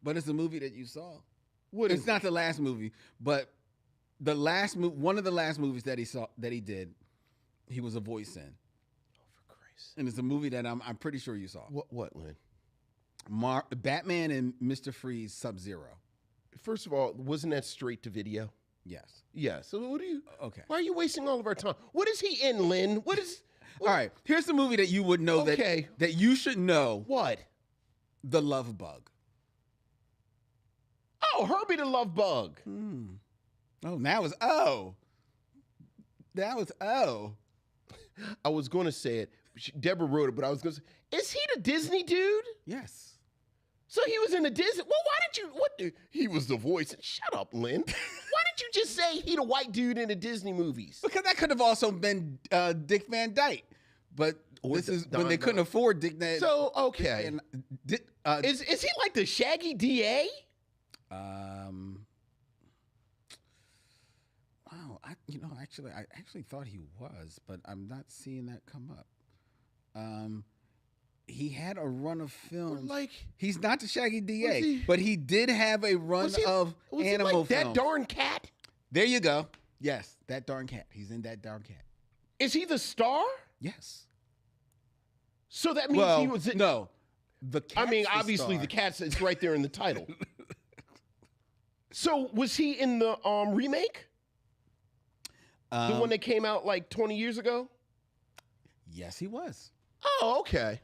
But it's a movie that you saw. It's not the last movie, but the last one of the last movies that he did, he was a voice in. Oh, for Christ. And it's a movie that I'm pretty sure you saw. What, Lynn? Batman and Mr. Freeze Sub-Zero. First of all, wasn't that straight to video? Yes. Yeah. So what do you? Okay. Why are you wasting all of our time? What is he in, Lynn? What is? All right. Here's the movie that you would know Okay. that you should know. What? The Love Bug. Oh, Herbie the Love Bug. Oh, now it's O. That was O. I was going to say it. Deborah wrote it, but I was going to say, is he the Disney dude? Yes. So he was in the Disney. Well, why did you? He was the voice. Shut up, Lynn. Why did you just say he the white dude in the Disney movies? Because that could have also been Dick Van Dyke, but this is when they couldn't afford Dick. So okay, is he like the Shaggy DA? Wow, I actually thought he was, but I'm not seeing that come up. He had a run of films. He's not the Shaggy DA, but he did have a run of animal films. That Darn Cat. There you go. Yes, That Darn Cat. He's in That Darn Cat. Is he the star? Yes. So that means he was no. The cat's obviously the cat's it's right there in the title. So was he in the remake? The one that came out like 20 years ago? Yes, he was. Oh, okay.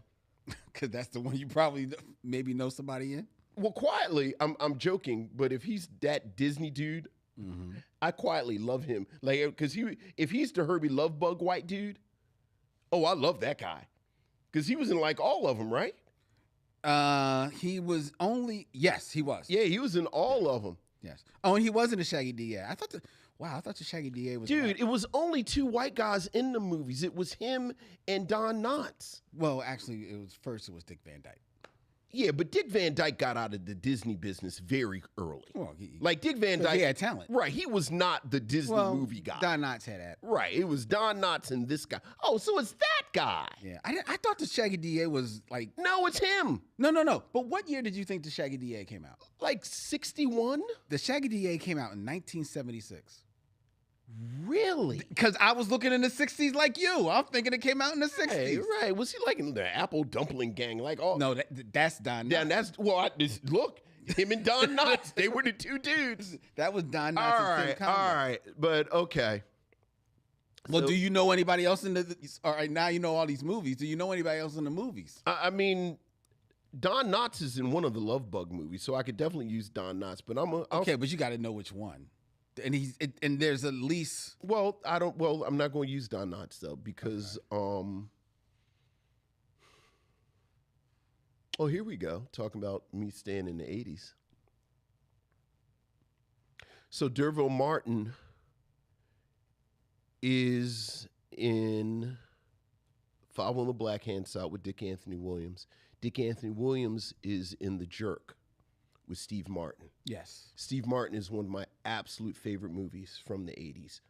Because that's the one you probably maybe know somebody in. Well, quietly, I'm joking, but if he's that Disney dude, I quietly love him. Like, because if he's the Herbie Love Bug white dude, oh, I love that guy. Because he was in like all of them, right? He was only he was. Yeah, he was in all of them. Yes. Oh, and he wasn't a Shaggy DA. I thought the Shaggy DA was. Dude, it was only two white guys in the movies. It was him and Don Knotts. Well, actually, it was Dick Van Dyke. Yeah, but Dick Van Dyke got out of the Disney business very early. Well, Dick Van Dyke, he had talent, right? He was not the Disney movie guy. Don Knotts had that, right? It was Don Knotts and this guy. Oh, so it's that guy. Yeah, I thought the Shaggy DA was like. No, it's him. No. But what year did you think the Shaggy DA came out? Like 61. The Shaggy DA came out in 1976. Really? Because I was looking in the 60s like you. I'm thinking it came out in the 60s. Hey, right. Was he like in the Apple Dumpling Gang? Like, oh. No, that's Don Knotts. Yeah, that's, look, him and Don Knotts, they were the two dudes. That was Don Knotts. All right. But, okay. Well, do you know anybody else in the, all right, now you know all these movies. Do you know anybody else in the movies? I mean, Don Knotts is in one of the Love Bug movies, so I could definitely use Don Knotts, but okay, but you got to know which one. And there's at least I'm not going to use Don Knotts though because oh, here we go, talking about me staying in the 80s. So D'Urville Martin is in Five on the Black Hand Side with Dick Anthony Williams. Dick Anthony Williams is in The Jerk with Steve Martin. Yes. Steve Martin is one of my absolute favorite movies from the 80s.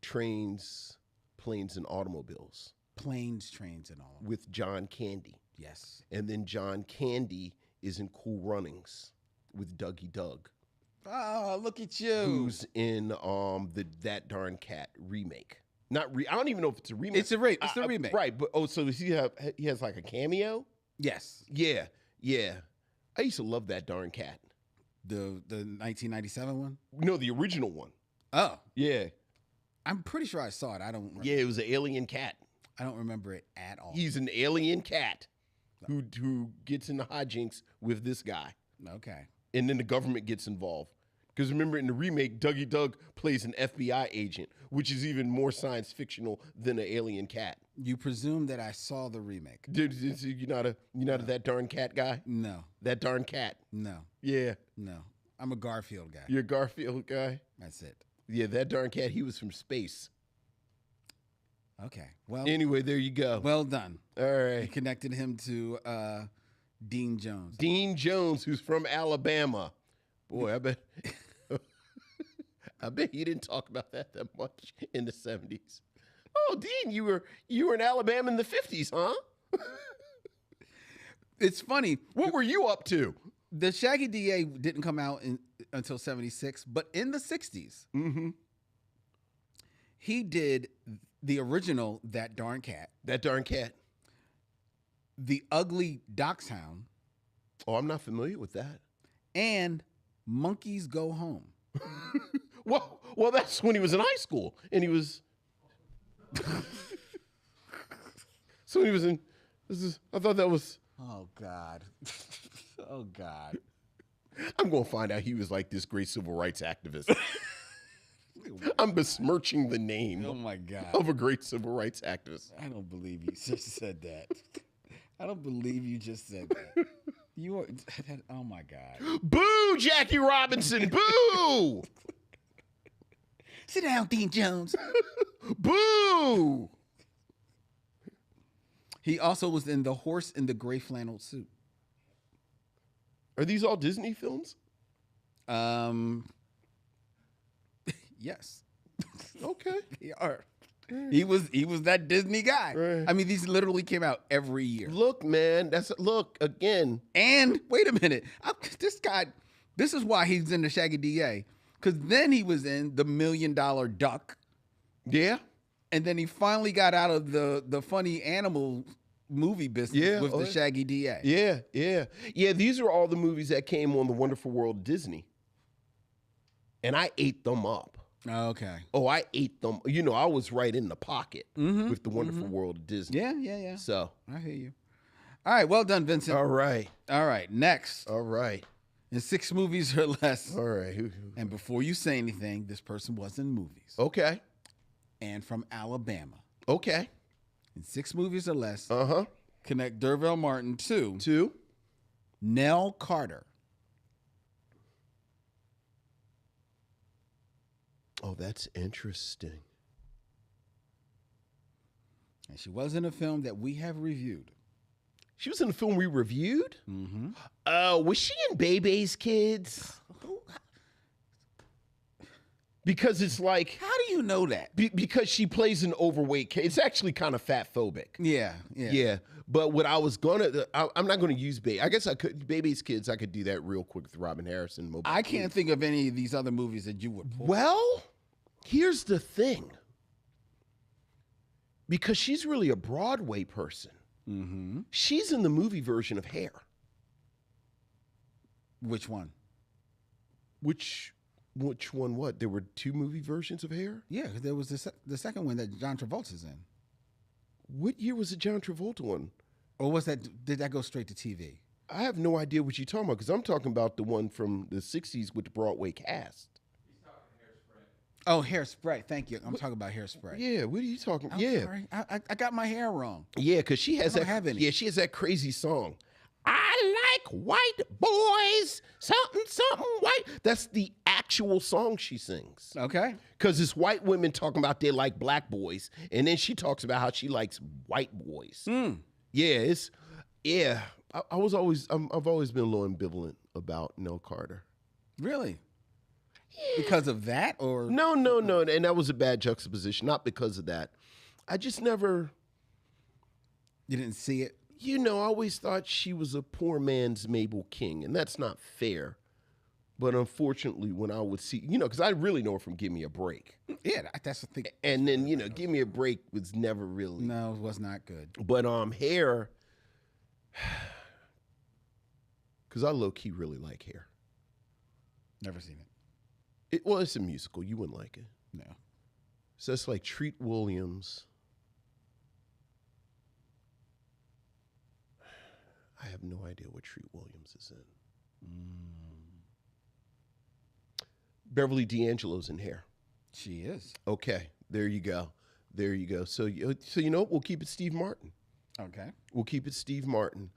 Trains, Planes, and Automobiles. Planes, Trains, and all. With John Candy. Yes. And then John Candy is in Cool Runnings with Dougie Doug. Oh, look at you. Who's in That Darn Cat remake. I don't even know if it's a remake. It's a remake. Right, but so does he has like a cameo? Yes. Yeah. I used to love That Darn Cat. The 1997 one? No, the original one. Oh. Yeah. I'm pretty sure I saw it. I don't remember. Yeah, it was an alien cat. I don't remember it at all. He's an alien cat who gets into hijinks with this guy. Okay. And then the government gets involved. Because remember, in the remake, Dougie Doug plays an FBI agent, which is even more science fictional than an alien cat. You presume that I saw the remake. Dude, you're not a That Darn Cat guy? No. That Darn Cat? No. Yeah. No. I'm a Garfield guy. You're a Garfield guy? That's it. Yeah, That Darn Cat, he was from space. Okay. Well. Anyway, there you go. Well done. All right. You connected him to Dean Jones. Dean Jones, who's from Alabama. Boy, I bet you didn't talk about that much in the 70s. Oh, Dean, you were in Alabama in the 50s, huh? It's funny. What were you up to? The Shaggy DA didn't come out until 76, but in the 60s, he did the original That Darn Cat. That Darn Cat. The Ugly Dachshund. Oh, I'm not familiar with that. And Monkeys Go Home. Well, that's when he was in high school, and he was. So he was in. I thought that was. Oh God. Oh God. I'm going to find out he was like this great civil rights activist. I'm besmirching the name Oh my God. of a great civil rights activist. I don't believe you just said that. I don't believe you just said that. You are. Oh my God. Boo, Jackie Robinson. Boo. Sit down, Dean Jones. Boo. He also was in The Horse in the Gray Flannel Suit. Are these all Disney films? Yes. Okay. They are. He was that Disney guy. Right. I mean, these literally came out every year. Look, man. Look again. And wait a minute, this guy. This is why he's in the Shaggy DA, because then he was in The $1 Million Duck, Yeah. and then he finally got out of the funny animal movie business with the yeah. Shaggy DA. Yeah. These are all the movies that came on The Wonderful World of Disney, and I ate them up. Okay. Oh, I ate them. You know, I was right in the pocket with The Wonderful World of Disney. Yeah. So, I hear you. All right, well done, Vincent. all right. All right, next. All right. In 6 movies or less. All right. And before you say anything, this person was in movies. Okay. And from Alabama. Okay. In 6 movies or less, Uh-huh. connect Dervell Martin to 2. Nell Carter. Oh, that's interesting. And she was in a film that we have reviewed. She was in the film we reviewed? Mm-hmm. Was she in Bebe's Kids? Because it's like... How do you know that? because she plays an overweight kid. It's actually kind of fat phobic. Yeah. Yeah. But what I was I'm not gonna use Baby. I guess I could Baby's Kids. I could do that real quick with Robin Harrison. Mobile I can't think of any of these other movies that you would pull. Well, here's the thing. Because she's really a Broadway person. Mm-hmm. She's in the movie version of Hair. Which one? Which one? What? There were 2 movie versions of Hair? Yeah, 'cause there was the second one that John Travolta's in. What year was the John Travolta one? Or was that? Did that go straight to TV? I have no idea what you're talking about because I'm talking about the one from the 60s with the Broadway cast. Oh, Hairspray. Thank you. I'm talking about Hairspray. Yeah, what are you talking? I'm Yeah, sorry. I got my hair wrong. yeah, because she has don't that. have any. Yeah, she has that crazy song. I like white boys, something white. That's the actual song she sings. Okay. Because it's white women talking about they like black boys, and then she talks about how she likes white boys. Yeah, I've always been a little ambivalent about Nell Carter. Really? Because of that, or No, and that was a bad juxtaposition. Not because of that. I just never, you didn't see it? I always thought she was a poor man's Mabel King, and that's not fair. But unfortunately, when I would see, because I really know her from Give Me a Break. Yeah, that's the thing. And then, Give Me a Break was never really. No, it was not good. But Hair, because I low-key really like Hair. Never seen it. Well, it's a musical. You wouldn't like it. No. So it's like Treat Williams. I have no idea what Treat Williams is in. Beverly D'Angelo's in Hair. She is. Okay, there you go. So we'll keep it Steve Martin. Okay. We'll keep it Steve Martin.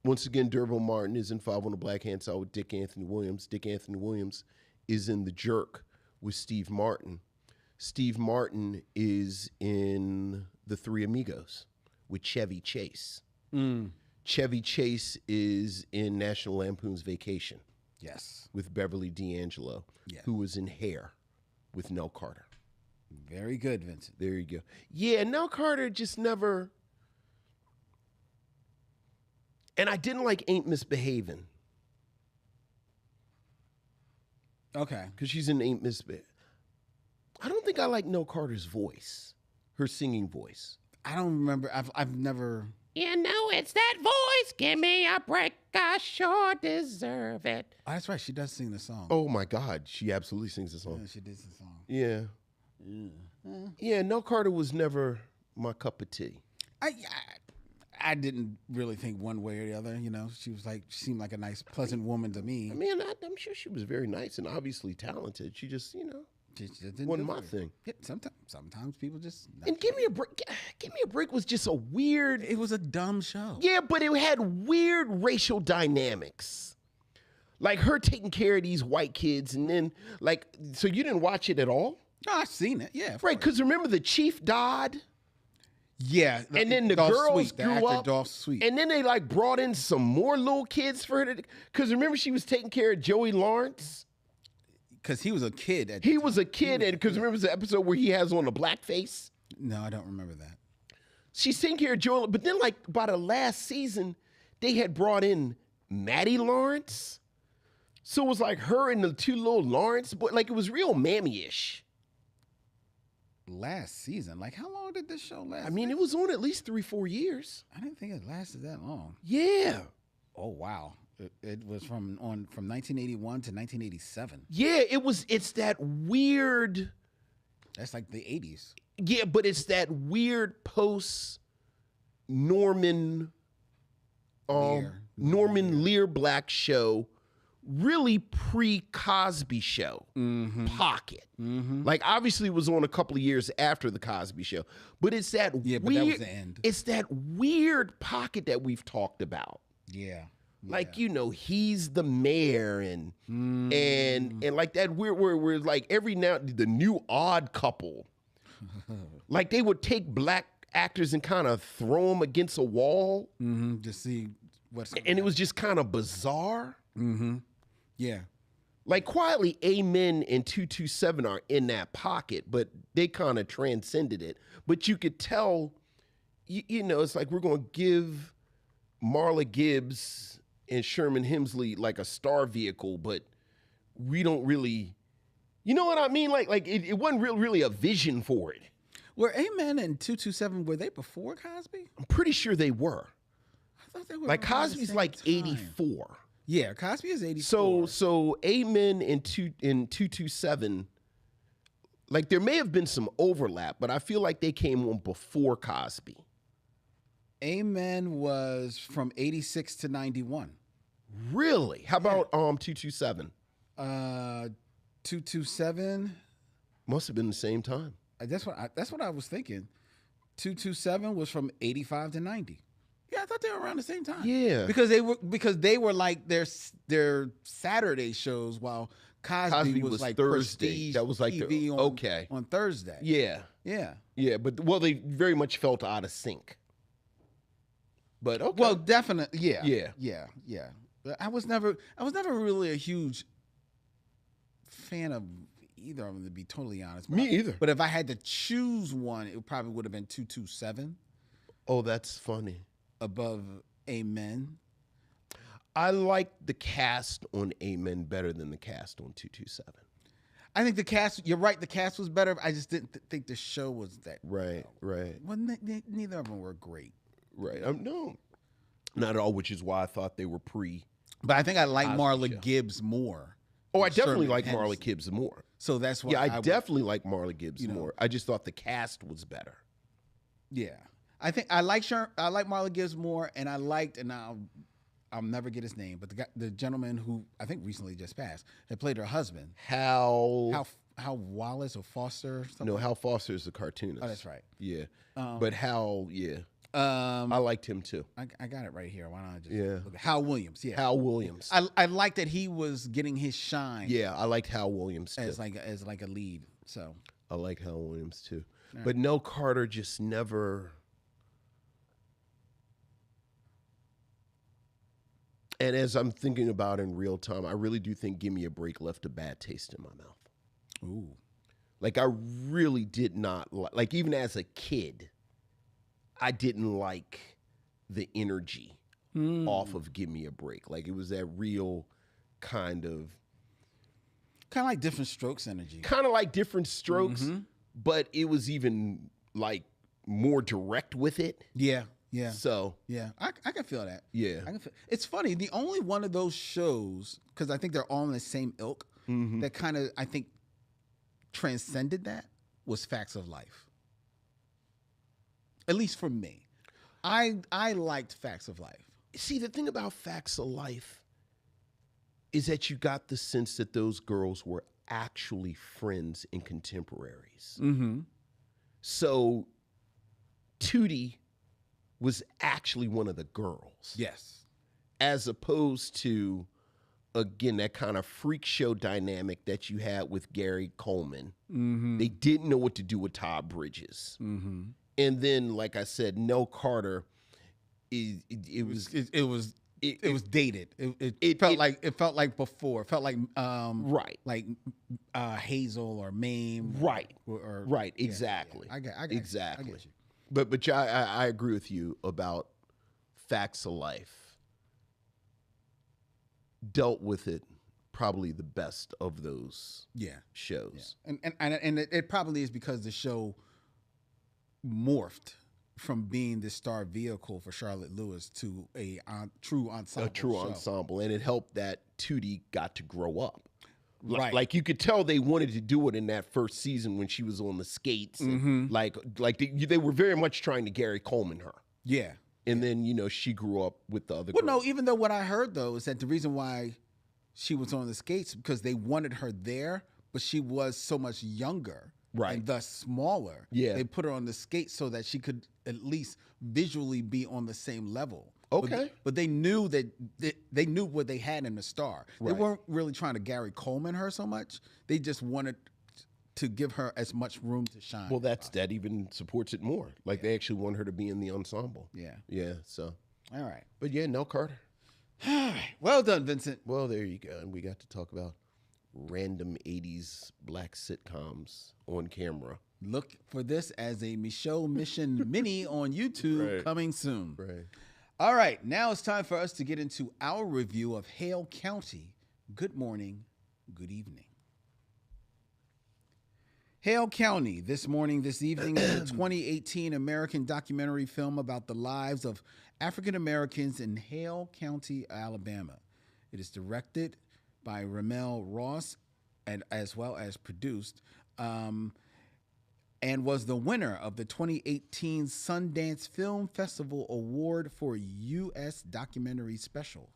Once again, Dervell Martin is in 5 on the Black Hand Side with Dick Anthony Williams. Dick Anthony Williams is in The Jerk with Steve Martin. Steve Martin is in The Three Amigos with Chevy Chase. Chevy Chase is in National Lampoon's Vacation. Yes. With Beverly D'Angelo, who was in Hair with Nell Carter. Very good, Vincent. There you go. Yeah, Nell Carter just never... And I didn't like Ain't Misbehavin'. Okay. Because she's in Ain't Misbehavin'. I don't think I like Nell Carter's voice, her singing voice. I don't remember. I've never. You know it's that voice. Give me a break. I sure deserve it. Oh, that's right. She does sing the song. Oh my God, she absolutely sings the song. Yeah, she did the song. Yeah. Yeah, Nell Carter was never my cup of tea. I didn't really think one way or the other. You know, she seemed like a nice, pleasant woman to me. I mean, I'm sure she was very nice and obviously talented. She just, Just didn't wasn't do my it. thing. Yeah, sometimes people just. And Give Me a Break. Give Me a Break was just a weird. It was a dumb show. Yeah, but it had weird racial dynamics. Like her taking care of these white kids, and then so you didn't watch it at all, No, I've seen it. Yeah, right? Because remember the chief died. Yeah, And then the Dolph girls Sweet, the grew actor up, Dolph Sweet. and then they brought in some more little kids for her. Because remember, she was taking care of Joey Lawrence. Because he was a kid. He was a kid, and because remember the episode where he has on the blackface. No, I don't remember that. She's taking care of Joey, but then by the last season, they had brought in Maddie Lawrence. So it was like her and the two little Lawrence, but it was real mammy-ish. Last season, how long did this show last? I mean, it was on at least 3-4 years. I didn't think it lasted that long. Yeah. Oh wow, it was from 1981 to 1987. Yeah, it's that weird. That's like the 80s. Yeah, but it's that weird post Norman Lear Black show, really pre-Cosby Show pocket. Obviously it was on a couple of years after the Cosby Show, but it's that Yeah, but weird, that was the end. It's that weird pocket that we've talked about. Yeah. He's the mayor and that weird where every now the new Odd Couple, they would take black actors and kind of throw them against a wall, To see what's. and it was just kind of bizarre. Yeah. Quietly, Amen and 227 are in that pocket, but they kind of transcended it. But you could tell, it's we're going to give Marla Gibbs and Sherman Hemsley a star vehicle, but we don't really, you know what I mean? It wasn't really a vision for it. Were Amen and 227, were they before Cosby? I'm pretty sure they were. I thought they were. around the Cosby's same time. 84. Yeah, Cosby is 84. So Amen and 227, there may have been some overlap, but I feel like they came on before Cosby. Amen was from 86 to 91. Really? How about 227? 227. Must have been the same time. That's what I was thinking. 227 was from 85 to 90. Yeah, I thought they were around the same time. Yeah. because they were their Saturday shows, while Cosby was Thursday. prestige That was TV on Thursday. Yeah. Yeah. Yeah, but they very much felt out of sync. But okay. Well, definitely. Yeah. Yeah. Yeah. Yeah. But I was never really a huge fan of either of them, to be totally honest. Me either. But if I had to choose one, it probably would have been 227 Oh, that's funny. above Amen. I like the cast on Amen better than the cast on 227. I think the cast. You're right. The cast was better. I just didn't think the show was that. Right. Well, neither of them were great. Right. No, not at all, which is why I thought they were pre. But I think I like Cosby Marla Show. Gibbs more. Oh, I than definitely Sherman like Hemsley. Marla Gibbs more. So that's why. Yeah, I would- definitely like Marla Gibbs you know. more. I just thought the cast was better. Yeah, I think I like I like Marla Gibbs more, and I liked, and I'll never get his name, but the gentleman who I think recently just passed that played her husband, Hal Wallace or Foster. Or something. No, Hal Foster is the cartoonist. Oh, that's right. Yeah, but Hal, yeah, I I liked him too. got it right here. Why not just Yeah. look at Hal Williams? Yeah, Hal Williams. I like that he was getting his shine. Yeah, I liked Hal Williams too. as like a lead. So I like Hal Williams too. But Nell Carter just never. And as I'm thinking about in real time, I really do think Give Me a Break left a bad taste in my mouth. ooh, I really did not like, even as a kid, I didn't like the energy off of Give Me a Break. It was that real kind of like Different Strokes energy. Different Strokes, but it was even more direct with it. Yeah, Yeah. So Yeah, I can feel that. yeah. I can feel, it's funny. The only one of those shows, because I think they're all in the same ilk, that kind of, I think, transcended that was Facts of Life. At least for me. I liked Facts of Life. See, the thing about Facts of Life is that you got the sense that those girls were actually friends and contemporaries. Mm-hmm. So Tootie was actually one of the girls. Yes. As opposed to, again, that kind of freak show dynamic that you had with Gary Coleman. Mm-hmm. They didn't know what to do with Todd Bridges. Mm-hmm. And then, like I said, Nell Carter, it was dated. It felt like before. It felt like right, like Hazel or Mame. Right, or right, yeah, exactly. Yeah. I get exactly. I get you. But I agree with you about Facts of Life. Dealt with it probably the best of those shows. Yeah. And it probably is because the show morphed from being the star vehicle for Charlotte Lewis to a true ensemble. A true show. ensemble. And it helped that Tootie got to grow up. Right. Like you could tell they wanted to do it in that first season when she was on the skates. And like they were very much trying to Gary Coleman her. Yeah. And then, she grew up with the other Well, girls. no, even though what I heard, though, is that the reason why she was on the skates because they wanted her there, but she was so much younger. Right. And thus smaller. Yeah. They put her on the skates so that she could at least visually be on the same level. Okay. But they knew that they knew what they had in the star. They Right. weren't really trying to Gary Coleman her so much. They just wanted to give her as much room to shine. Well, that even supports it more. Like they actually want her to be in the ensemble. Yeah. Yeah, so. All right. But yeah, Nell Carter. Well done, Vincent. Well, there you go. And we got to talk about random 80s black sitcoms on camera. Look for this as a Micheaux Mission Mini on YouTube coming soon. Right. All right, now it's time for us to get into our review of Hale County. Good morning, good evening. Hale County, this evening, is a 2018 American documentary film about the lives of African Americans in Hale County, Alabama. It is directed by Ramel Ross and as well as produced, and was the winner of the 2018 Sundance Film Festival Award for U.S. Documentary Specials.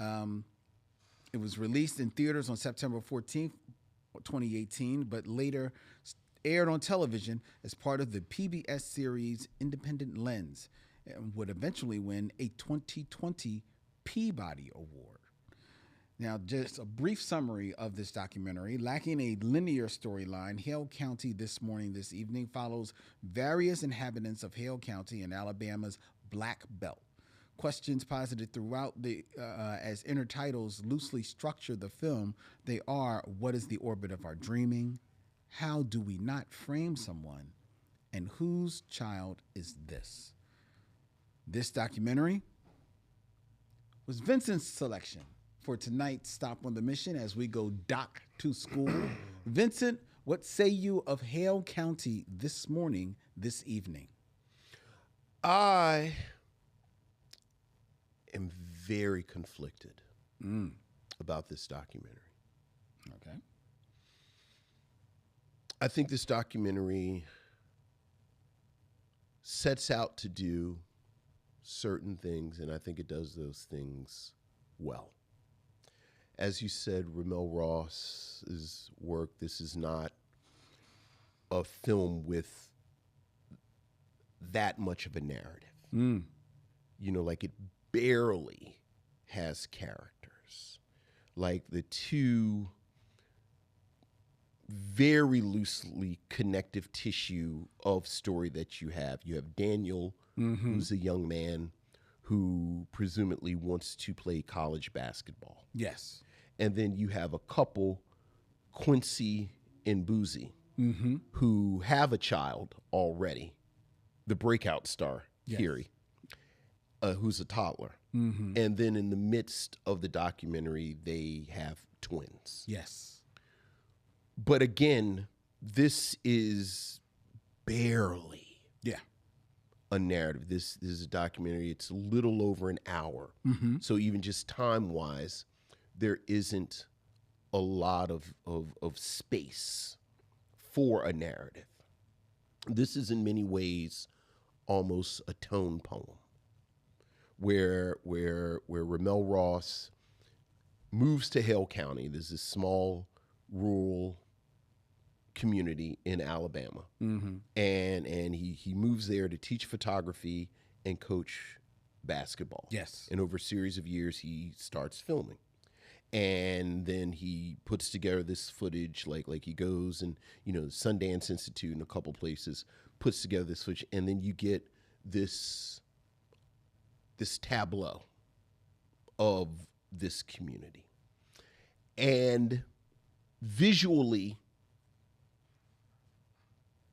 It was released in theaters on September 14th, 2018, but later aired on television as part of the PBS series Independent Lens and would eventually win a 2020 Peabody Award. Now, just a brief summary of this documentary. Lacking a linear storyline, Hale County this evening follows various inhabitants of Hale County in Alabama's Black Belt. Questions posited throughout as inner titles loosely structure the film. They are, what is the orbit of our dreaming? How do we not frame someone? And whose child is this? This documentary was Vincent's selection for tonight's Stop on the Mission as we go dock to school. Vincent, what say you of Hale County this evening? I am very conflicted about this documentary. Okay. I think this documentary sets out to do certain things, and I think it does those things well. As you said, Ramel Ross's work, this is not a film with that much of a narrative. Like it barely has characters. Like the two very loosely connective tissue of story that you have. You have Daniel, who's a young man who presumably wants to play college basketball. Yes. And then you have a couple, Quincy and Boozy, who have a child already, the breakout star, Kiri, who's a toddler. And then in the midst of the documentary, they have twins. Yes. But again, this is barely a narrative. This is a documentary. It's a little over an hour. So even just time-wise, there isn't a lot of space for a narrative. This is in many ways almost a tone poem where Ramel Ross moves to Hale County. There's this small rural community in Alabama. And he moves there to teach photography and coach basketball. Yes. And over a series of years, he starts filming. And then he puts together this footage, like he goes and, Sundance Institute and a couple places, puts together this footage, and then you get this tableau of this community. And visually,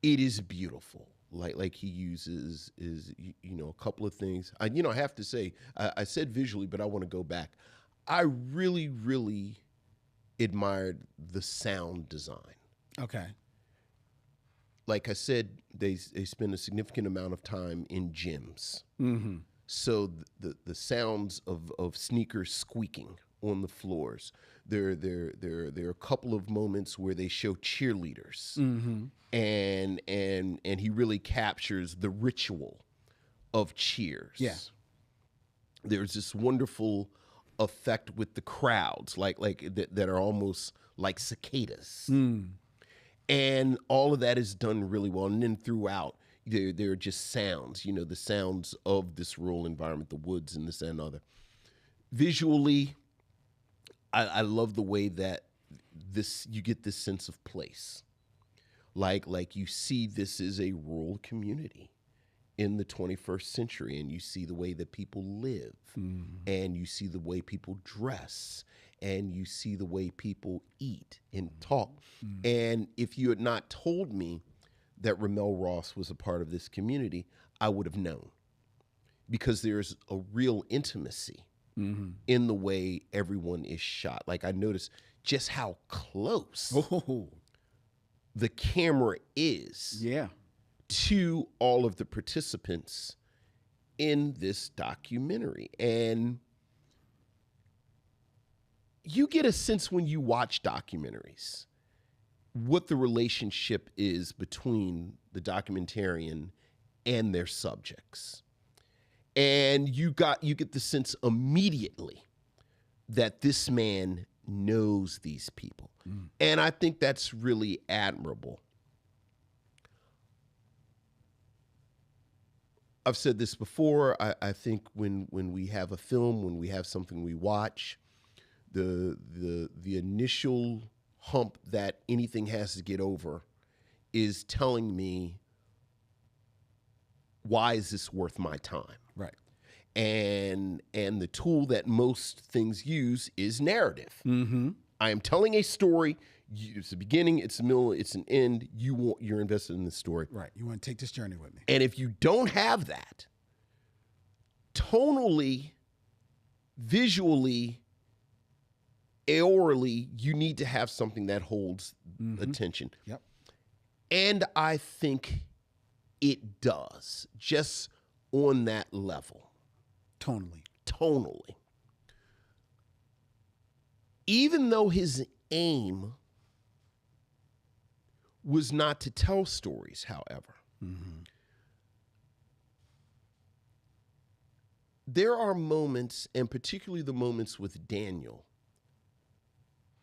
it is beautiful. Like he uses a couple of things. I have to say, I said visually, but I want to go back. I really, really admired the sound design. Okay. Like I said, they spend a significant amount of time in gyms. So the sounds of sneakers squeaking on the floors. There are a couple of moments where they show cheerleaders, and he really captures the ritual of cheers. Yeah. There's this wonderful effect with the crowds, like that are almost like cicadas, and all of that is done really well. And then throughout, there are just sounds, the sounds of this rural environment, the woods and this and other. Visually, I love the way that you get this sense of place, like you see this is a rural community in the 21st century, and you see the way that people live, and you see the way people dress, and you see the way people eat and talk. And if you had not told me that Ramel Ross was a part of this community, I would have known, because there's a real intimacy in the way everyone is shot. Like, I noticed just how close the camera is. Yeah. To all of the participants in this documentary. And you get a sense when you watch documentaries what the relationship is between the documentarian and their subjects. And you get the sense immediately that this man knows these people. And I think that's really admirable. I've said this before. I think when we have a film, when we have something we watch, the initial hump that anything has to get over is telling me, why is this worth my time? Right. And the tool that most things use is narrative. I am telling a story. It's a beginning, it's a middle, it's an end. You're invested in this story. Right. You want to take this journey with me. And if you don't have that, tonally, visually, aurally, you need to have something that holds attention. Yep. And I think it does, just on that level. Tonally. Even though his aim was not to tell stories, however, there are moments, and particularly the moments with Daniel,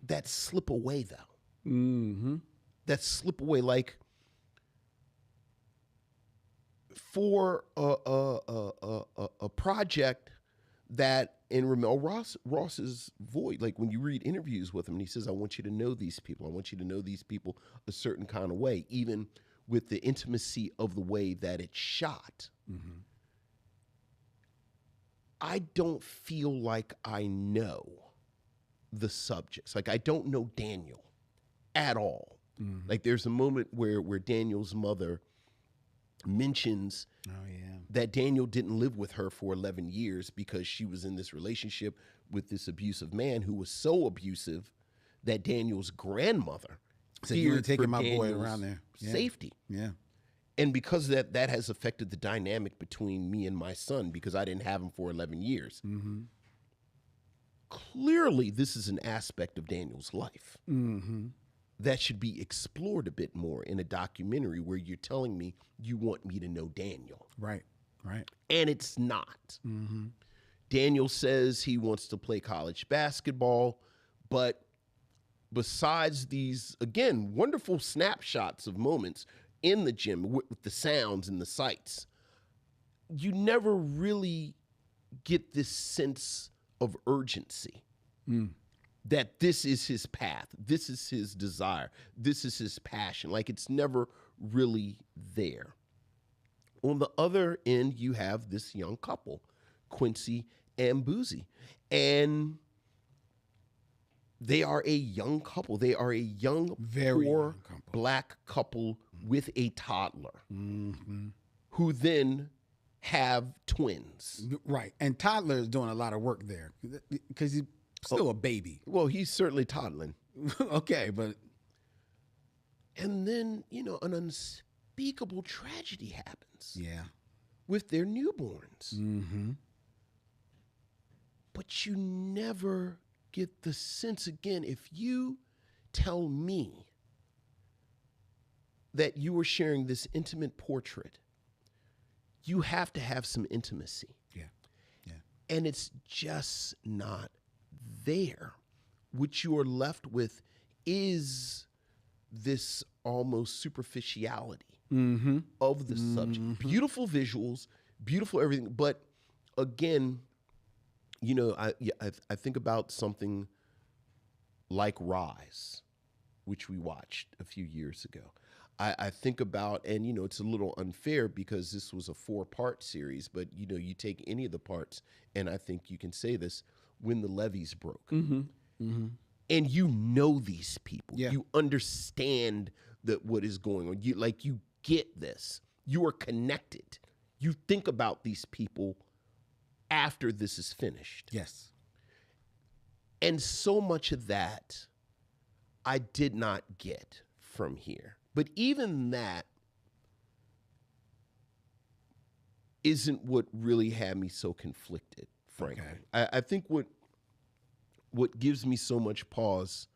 that slip away, though. That slip away, like for a project that in Ramel Ross's void, like when you read interviews with him, and he says, I want you to know these people. I want you to know these people a certain kind of way, even with the intimacy of the way that it's shot. I don't feel like I know the subjects. Like, I don't know Daniel at all. Like, there's a moment where Daniel's mother mentions that Daniel didn't live with her for 11 years because she was in this relationship with this abusive man who was so abusive that Daniel's grandmother said, you were taking my boy around there. Safety. Yeah. And because that has affected the dynamic between me and my son, because I didn't have him for 11 years. Mm-hmm. Clearly, this is an aspect of Daniel's life Mm-hmm. that should be explored a bit more in a documentary where you're telling me you want me to know Daniel. Right. Right. And it's not. Mm-hmm. Daniel says he wants to play college basketball, but besides these, again, wonderful snapshots of moments in the gym with the sounds and the sights, you never really get this sense of urgency that this is his path, this is his desire, this is his passion. Like, it's never really there. On the other end, you have this young couple, Quincy and Boosie, and they are a young couple. They are a young, Very poor young couple. black couple with a toddler Mm-hmm. who then have twins. Right. And Toddler is doing a lot of work there because he's still a baby. Well, he's certainly toddling. Okay, but And then, an unspeakable tragedy happens yeah. with their newborns. Mm-hmm. But you never get the sense, again, if you tell me that you are sharing this intimate portrait, you have to have some intimacy. Yeah. Yeah. And it's just not there. What you are left with is this almost superficiality Mm-hmm. of the subject. Beautiful visuals, beautiful everything. But again, I think about something like Rise, which we watched a few years ago. I think about, and it's a little unfair because this was a 4-part series, but you take any of the parts, and I think you can say this, when the levees broke. Mm-hmm. Mm-hmm. And these people. Yeah. You understand what is going on. You get this. You are connected. You think about these people after this is finished. Yes. And so much of that I did not get from here. But even that isn't what really had me so conflicted, frankly. Okay. I think what gives me so much pause,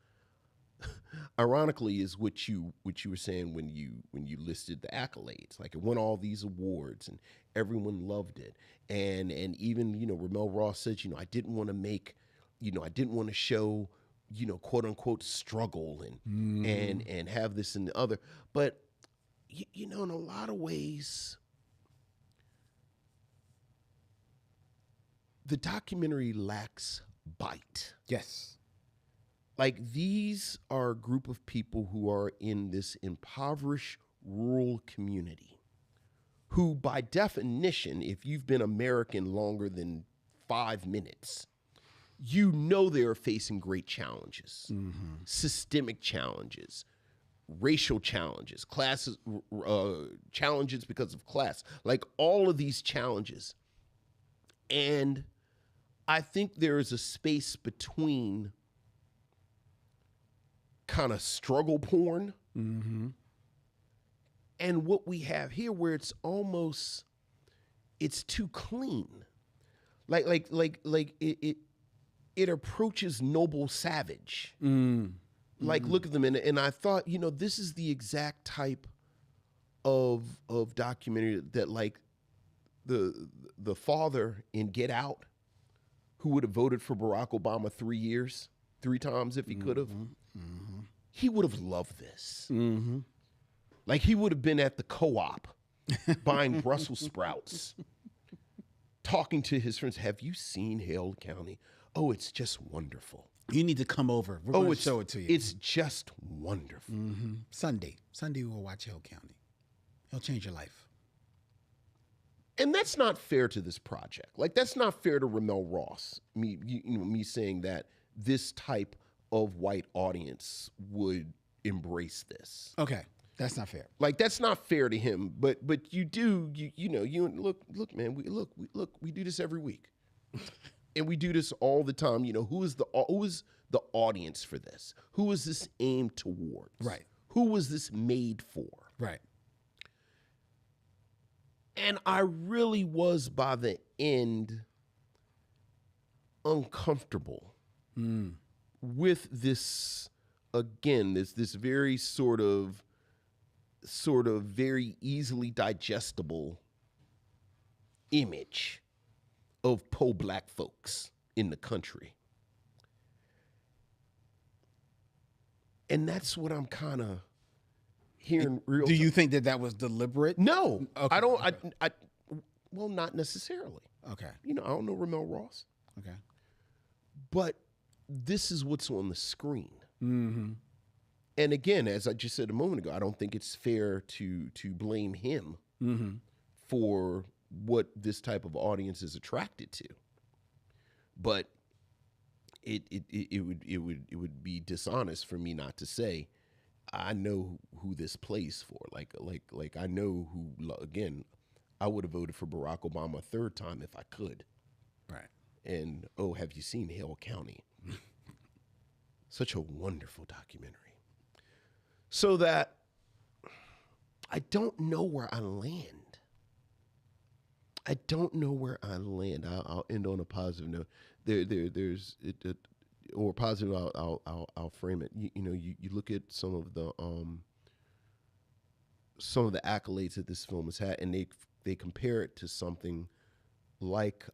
ironically, is what you were saying when you listed the accolades. Like, it won all these awards and everyone loved it. And even, Ramel Ross said, I didn't want to make, I didn't want to show, quote unquote struggle and have this and the other. But in a lot of ways, the documentary lacks bite. Yes. Like, these are a group of people who are in this impoverished rural community who, by definition, if you've been American longer than 5 minutes, they are facing great challenges, systemic challenges, racial challenges, classes, challenges because of class, like all of these challenges. And I think there is a space between kind of struggle porn and what we have here, where it's too clean. Like it approaches Noble Savage. Like, look at them, and I thought, this is the exact type of documentary that, like, the father in Get Out, who would have voted for Barack Obama 3 times if he could have, he would have loved this. Like, he would have been at the co-op buying Brussels sprouts, talking to his friends. Have you seen Hale County? Oh, it's just wonderful. You need to come over. We're going to show it to you. It's just wonderful. Sunday we'll watch Hill County. It'll change your life. And that's not fair to this project. Like, that's not fair to Ramel Ross. Me saying that this type of white audience would embrace this. Okay, that's not fair. Like, that's not fair to him. But you do look, man. We do this every week, and we do this all the time. Who is the audience for this? Who is this aimed towards? Right. Who was this made for? Right. And I really was, by the end, uncomfortable with this, again, this very sort of very easily digestible image of poor black folks in the country. And that's what I'm kind of hearing real. Do you think that was deliberate? No, Okay, I don't. okay. Well, not necessarily. Okay. You know, I don't know Ramel Ross, Okay. but this is what's on the screen. Mm-hmm. And again, as I just said a moment ago, I don't think it's fair to blame him for what this type of audience is attracted to. But it would be dishonest for me not to say I know who this plays for. Like I know who. Again, I would have voted for Barack Obama a third time if I could. Right. And have you seen Hale County? Such a wonderful documentary. So that I don't know where I land. I don't know where I land. I'll end on a positive note. There's or positive. I'll frame it. You look at some of the accolades that this film has had, and they compare it to something like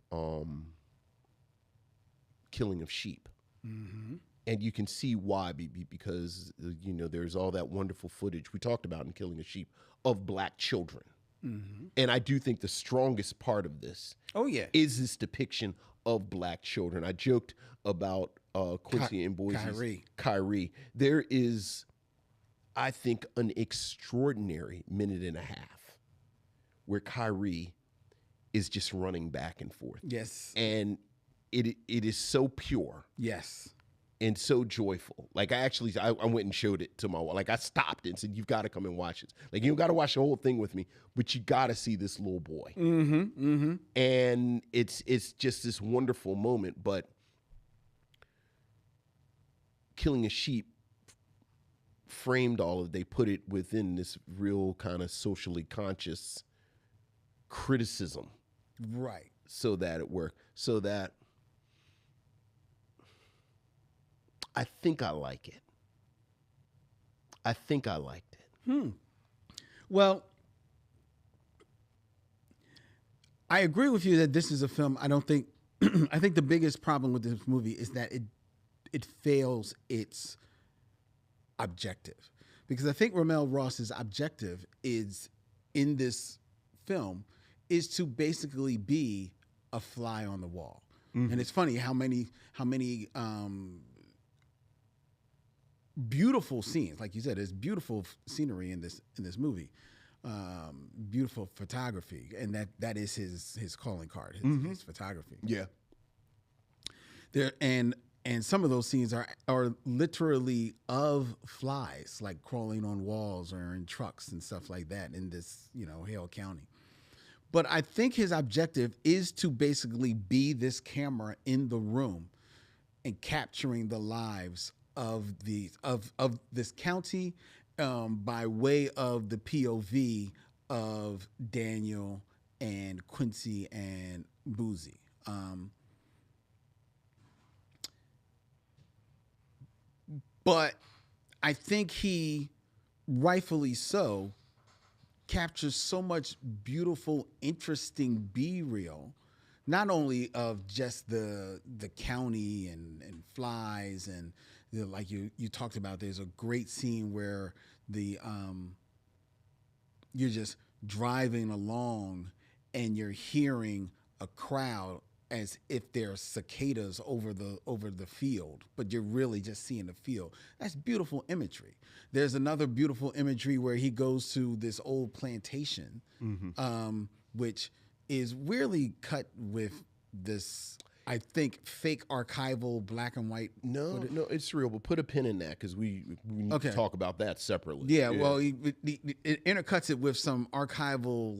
Killing of Sheep. Mm-hmm. And you can see why, because there's all that wonderful footage we talked about in Killing a Sheep of black children. Mm-hmm. And I do think the strongest part of this is this depiction of black children. I joked about Quincy and Boise's Kyrie. There is, I think, an extraordinary minute and a half where Kyrie is just running back and forth. Yes. And it is so pure. Yes. And so joyful. Like I went and showed it to my wife. Like I stopped it and said, "You've got to come and watch it. Like you got to watch the whole thing with me, but you got to see this little boy." Mm-hmm. Mm-hmm. And it's just this wonderful moment. But Killing a Sheep framed all of. They put it within this real kind of socially conscious criticism, Right. so that it worked. So that. I think I like it. I think I liked it. Well, I agree with you that this is a film. I don't think. I think the biggest problem with this movie is that it fails its objective, because I think Ramel Ross's objective is in this film is to basically be a fly on the wall. And it's funny how many beautiful scenes, like you said, there's beautiful scenery in this movie, beautiful photography, and that is his calling card, his photography. Yeah. There and some of those scenes are literally of flies, like crawling on walls or in trucks and stuff like that in this Hale County. But I think his objective is to basically be this camera in the room and capturing the lives of this county by way of the POV of Daniel and Quincy and Boosie. But I think he, rightfully so, captures so much beautiful, interesting B-reel, not only of just the county and flies and like you talked about. There's a great scene where you're just driving along and you're hearing a crowd as if there are cicadas over the field, but you're really just seeing the field. That's beautiful imagery. There's another beautiful imagery where he goes to this old plantation, which is weirdly cut with this, I think, fake archival black and white. No, it's real. But put a pin in that because we need to talk about that separately. Yeah. Well, it intercuts it with some archival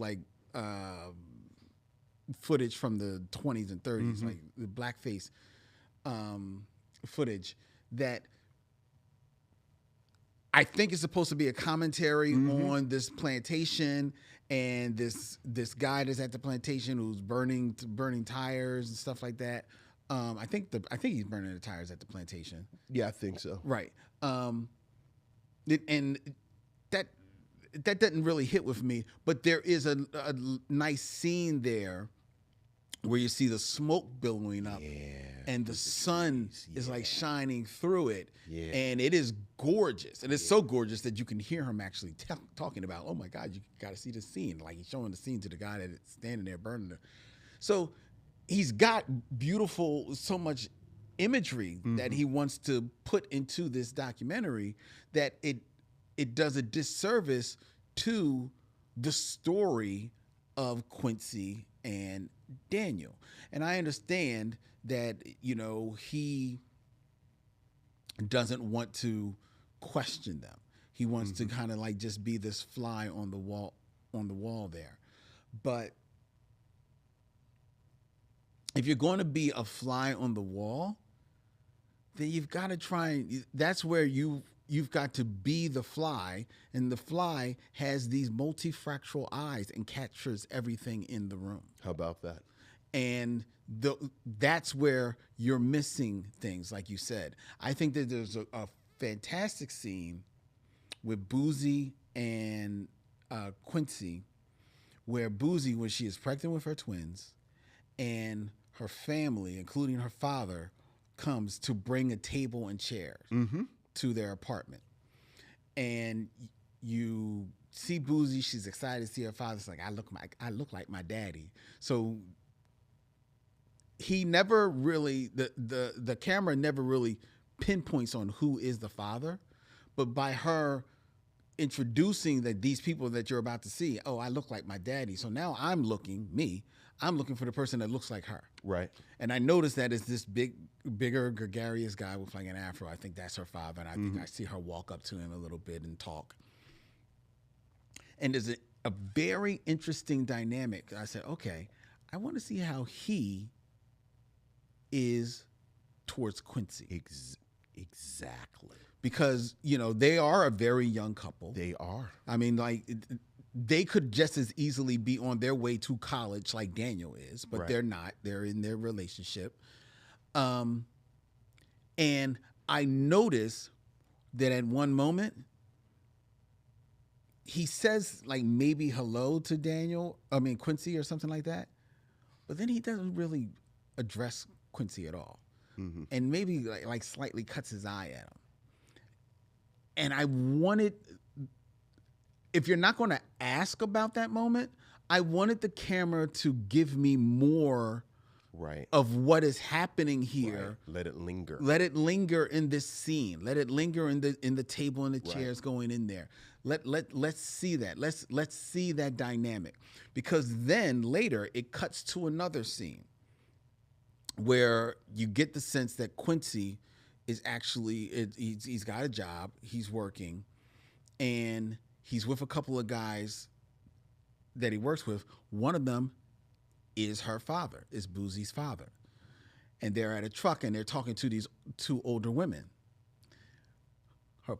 footage from the 20s and 30s, like the blackface footage that I think it's supposed to be a commentary on this plantation and this guy that's at the plantation who's burning tires and stuff like that. I think he's burning the tires at the plantation. Yeah, I think so. Right. And that doesn't really hit with me, but there is a nice scene there where you see the smoke billowing up and the sun is like shining through it. Yeah. And it is gorgeous. And it's so gorgeous that you can hear him actually talking about, oh my God, you got to see the scene. Like he's showing the scene to the guy that's standing there burning it. So he's got so much imagery that he wants to put into this documentary that it does a disservice to the story of Quincy and Daniel. And I understand that, he doesn't want to question them. He wants to kind of like just be this fly on the wall there. But if you're going to be a fly on the wall, then you've got to try. That's where you've got to be the fly, and the fly has these multifractal eyes and captures everything in the room. How about that? And that's where you're missing things, like you said. I think that there's a fantastic scene with Boozy and Quincy, where Boozy, when she is pregnant with her twins, and her family, including her father, comes to bring a table and chairs to their apartment. And you see Boozy, she's excited to see her father. It's like, I look like my daddy. So he never really, the camera never really pinpoints on who is the father, but by her introducing that these people that you're about to see, oh, I look like my daddy. So now I'm looking for the person that looks like her. Right. And I noticed that it's this bigger, gregarious guy with like an afro. I think that's her father. And I think I see her walk up to him a little bit and talk. And there's a very interesting dynamic. I said, okay, I want to see how he is towards Quincy. Exactly. Because, they are a very young couple. They are. I mean, like, they could just as easily be on their way to college like Daniel is, but they're not. They're in their relationship. And I noticed that at one moment, he says like maybe hello to Quincy or something like that. But then he doesn't really address Quincy at all. And maybe like slightly cuts his eye at him. And I wanted, if you're not going to ask about that moment, I wanted the camera to give me more of what is happening here. Let it linger. Let it linger in this scene. Let it linger in the table and the chairs going in there. Let's see that. Let's see that dynamic. Because then later it cuts to another scene where you get the sense that Quincy is actually, he's got a job, he's working, and he's with a couple of guys that he works with. One of them is her father, is Boozy's father. And they're at a truck and they're talking to these two older women. Her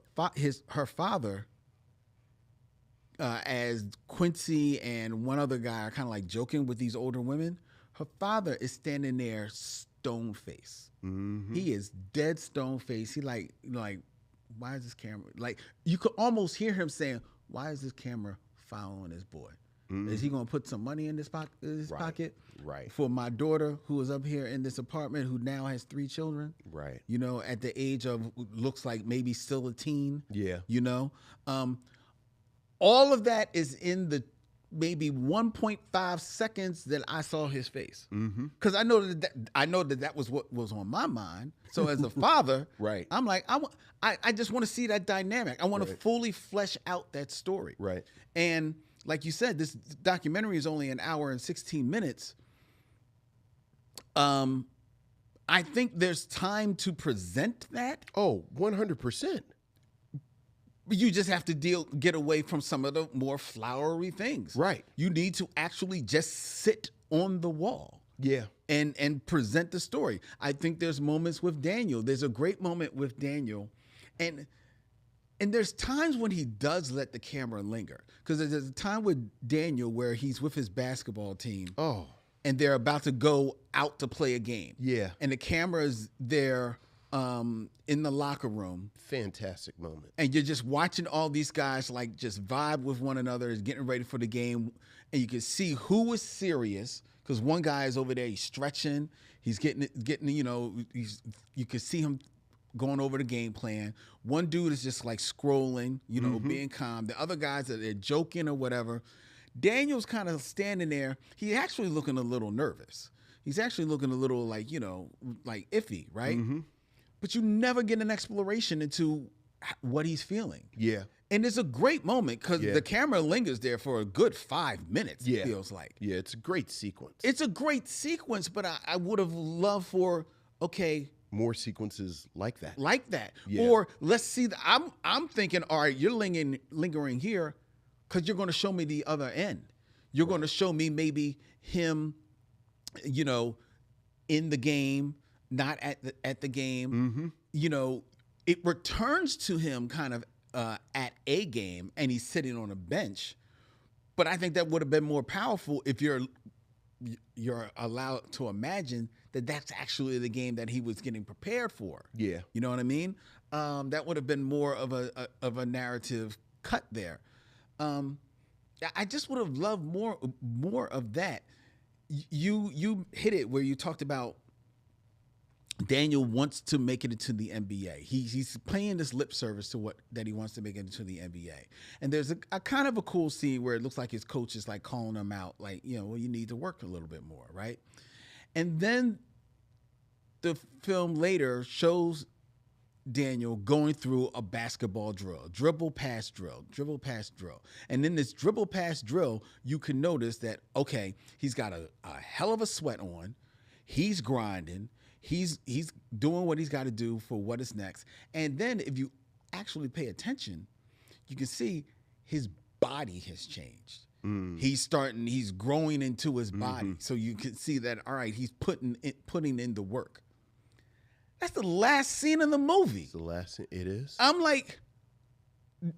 father, as Quincy and one other guy are kind of like joking with these older women, her father is standing there stone face. He is dead stone face. He like, why is this camera? Like, you could almost hear him saying, why is this camera following this boy? Is he going to put some money in this pocket? Right. For my daughter who is up here in this apartment who now has 3 children. Right. At the age of, looks like maybe still a teen. Yeah. All of that is in the maybe 1.5 seconds that I saw his face. Because I know that was what was on my mind. So as a father, I'm like, I just want to see that dynamic. I want to fully flesh out that story. Right. And like you said, this documentary is only an hour and 16 minutes. I think there's time to present that. Oh, 100%. You just have to get away from some of the more flowery things. Right. You need to actually just sit on the wall. Yeah. And present the story. I think there's moments with Daniel. There's a great moment with Daniel. And And there's times when he does let the camera linger. Because there's a time with Daniel where he's with his basketball team Oh, and they're about to go out to play a game. yeah. And the camera's there in the locker room. Fantastic moment. And you're just watching all these guys like just vibe with one another, getting ready for the game. And you can see who is serious. Because one guy is over there, he's stretching. He's getting, you know, you can see him going over the game plan. One dude is just like scrolling, you know, being calm. The other guys they're joking or whatever. Daniel's kind of standing there. He's actually looking a little nervous. He's actually looking a little like, you know, like iffy, right? But you never get an exploration into what he's feeling. Yeah. And it's a great moment because the camera lingers there for a good 5 minutes, it feels like. Yeah, it's a great sequence. It's a great sequence, but I would have loved for, okay, More sequences like that. Yeah. Or let's see. I'm thinking, all right, you're lingering here because you're going to show me the other end. You're going to show me maybe him, you know, in the game, not at the game. You know, it returns to him kind of at a game, and he's sitting on a bench. But I think that would have been more powerful if you're allowed to imagine that that's actually the game that he was getting prepared for. Yeah. You know what I mean? That would have been more of a narrative cut there. I just would have loved more of that. You hit it where you talked about Daniel wants to make it into the NBA. He's paying this lip service to that he wants to make it into the NBA. And there's a kind of a cool scene where it looks like his coach is like calling him out, like, you know, well, you need to work a little bit more, right? And then the film later shows Daniel going through a basketball drill, dribble pass drill. And in this dribble pass drill, you can notice that, okay, he's got a hell of a sweat on. He's grinding. He's doing what he's got to do for what is next. And then if you actually pay attention, you can see his body has changed. He's growing into his body. So you can see that, all right, he's putting in the work. That's the last scene in the movie. It's the last scene. It is. I'm like,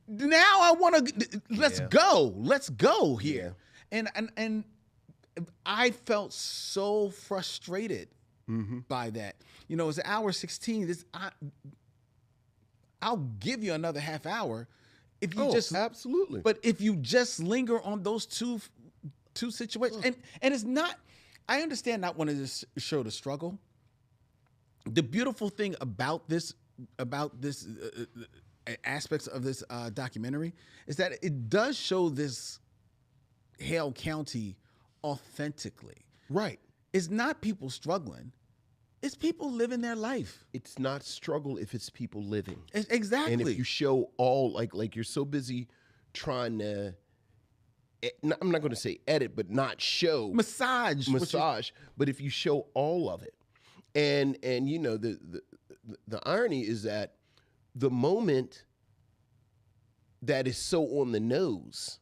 now I want to, let's go here. And I felt so frustrated by that. You know, it's an hour 16. I'll give you another half hour if you absolutely. But if you just linger on those two situations, and it's not. I understand not wanting to show the struggle. The beautiful thing about this aspects of this documentary is that it does show this Hale County authentically. Right. It's not people struggling. It's people living their life. It's not struggle if it's people living. Exactly. And if you show all, like you're so busy trying to, I'm not going to say edit, but not show. Massage. But if you show all of it, and you know, the irony is that the moment that is so on the nose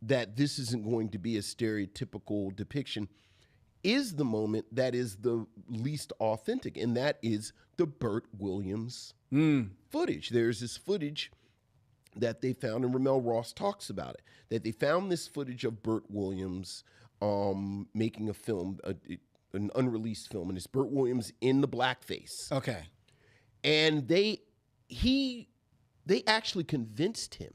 that this isn't going to be a stereotypical depiction is the moment that is the least authentic, and that is the Burt Williams footage. There's this footage that they found, and Ramel Ross talks about it, that they found this footage of Burt Williams making a film, an unreleased film, and it's Burt Williams in the blackface. Okay. And they actually convinced him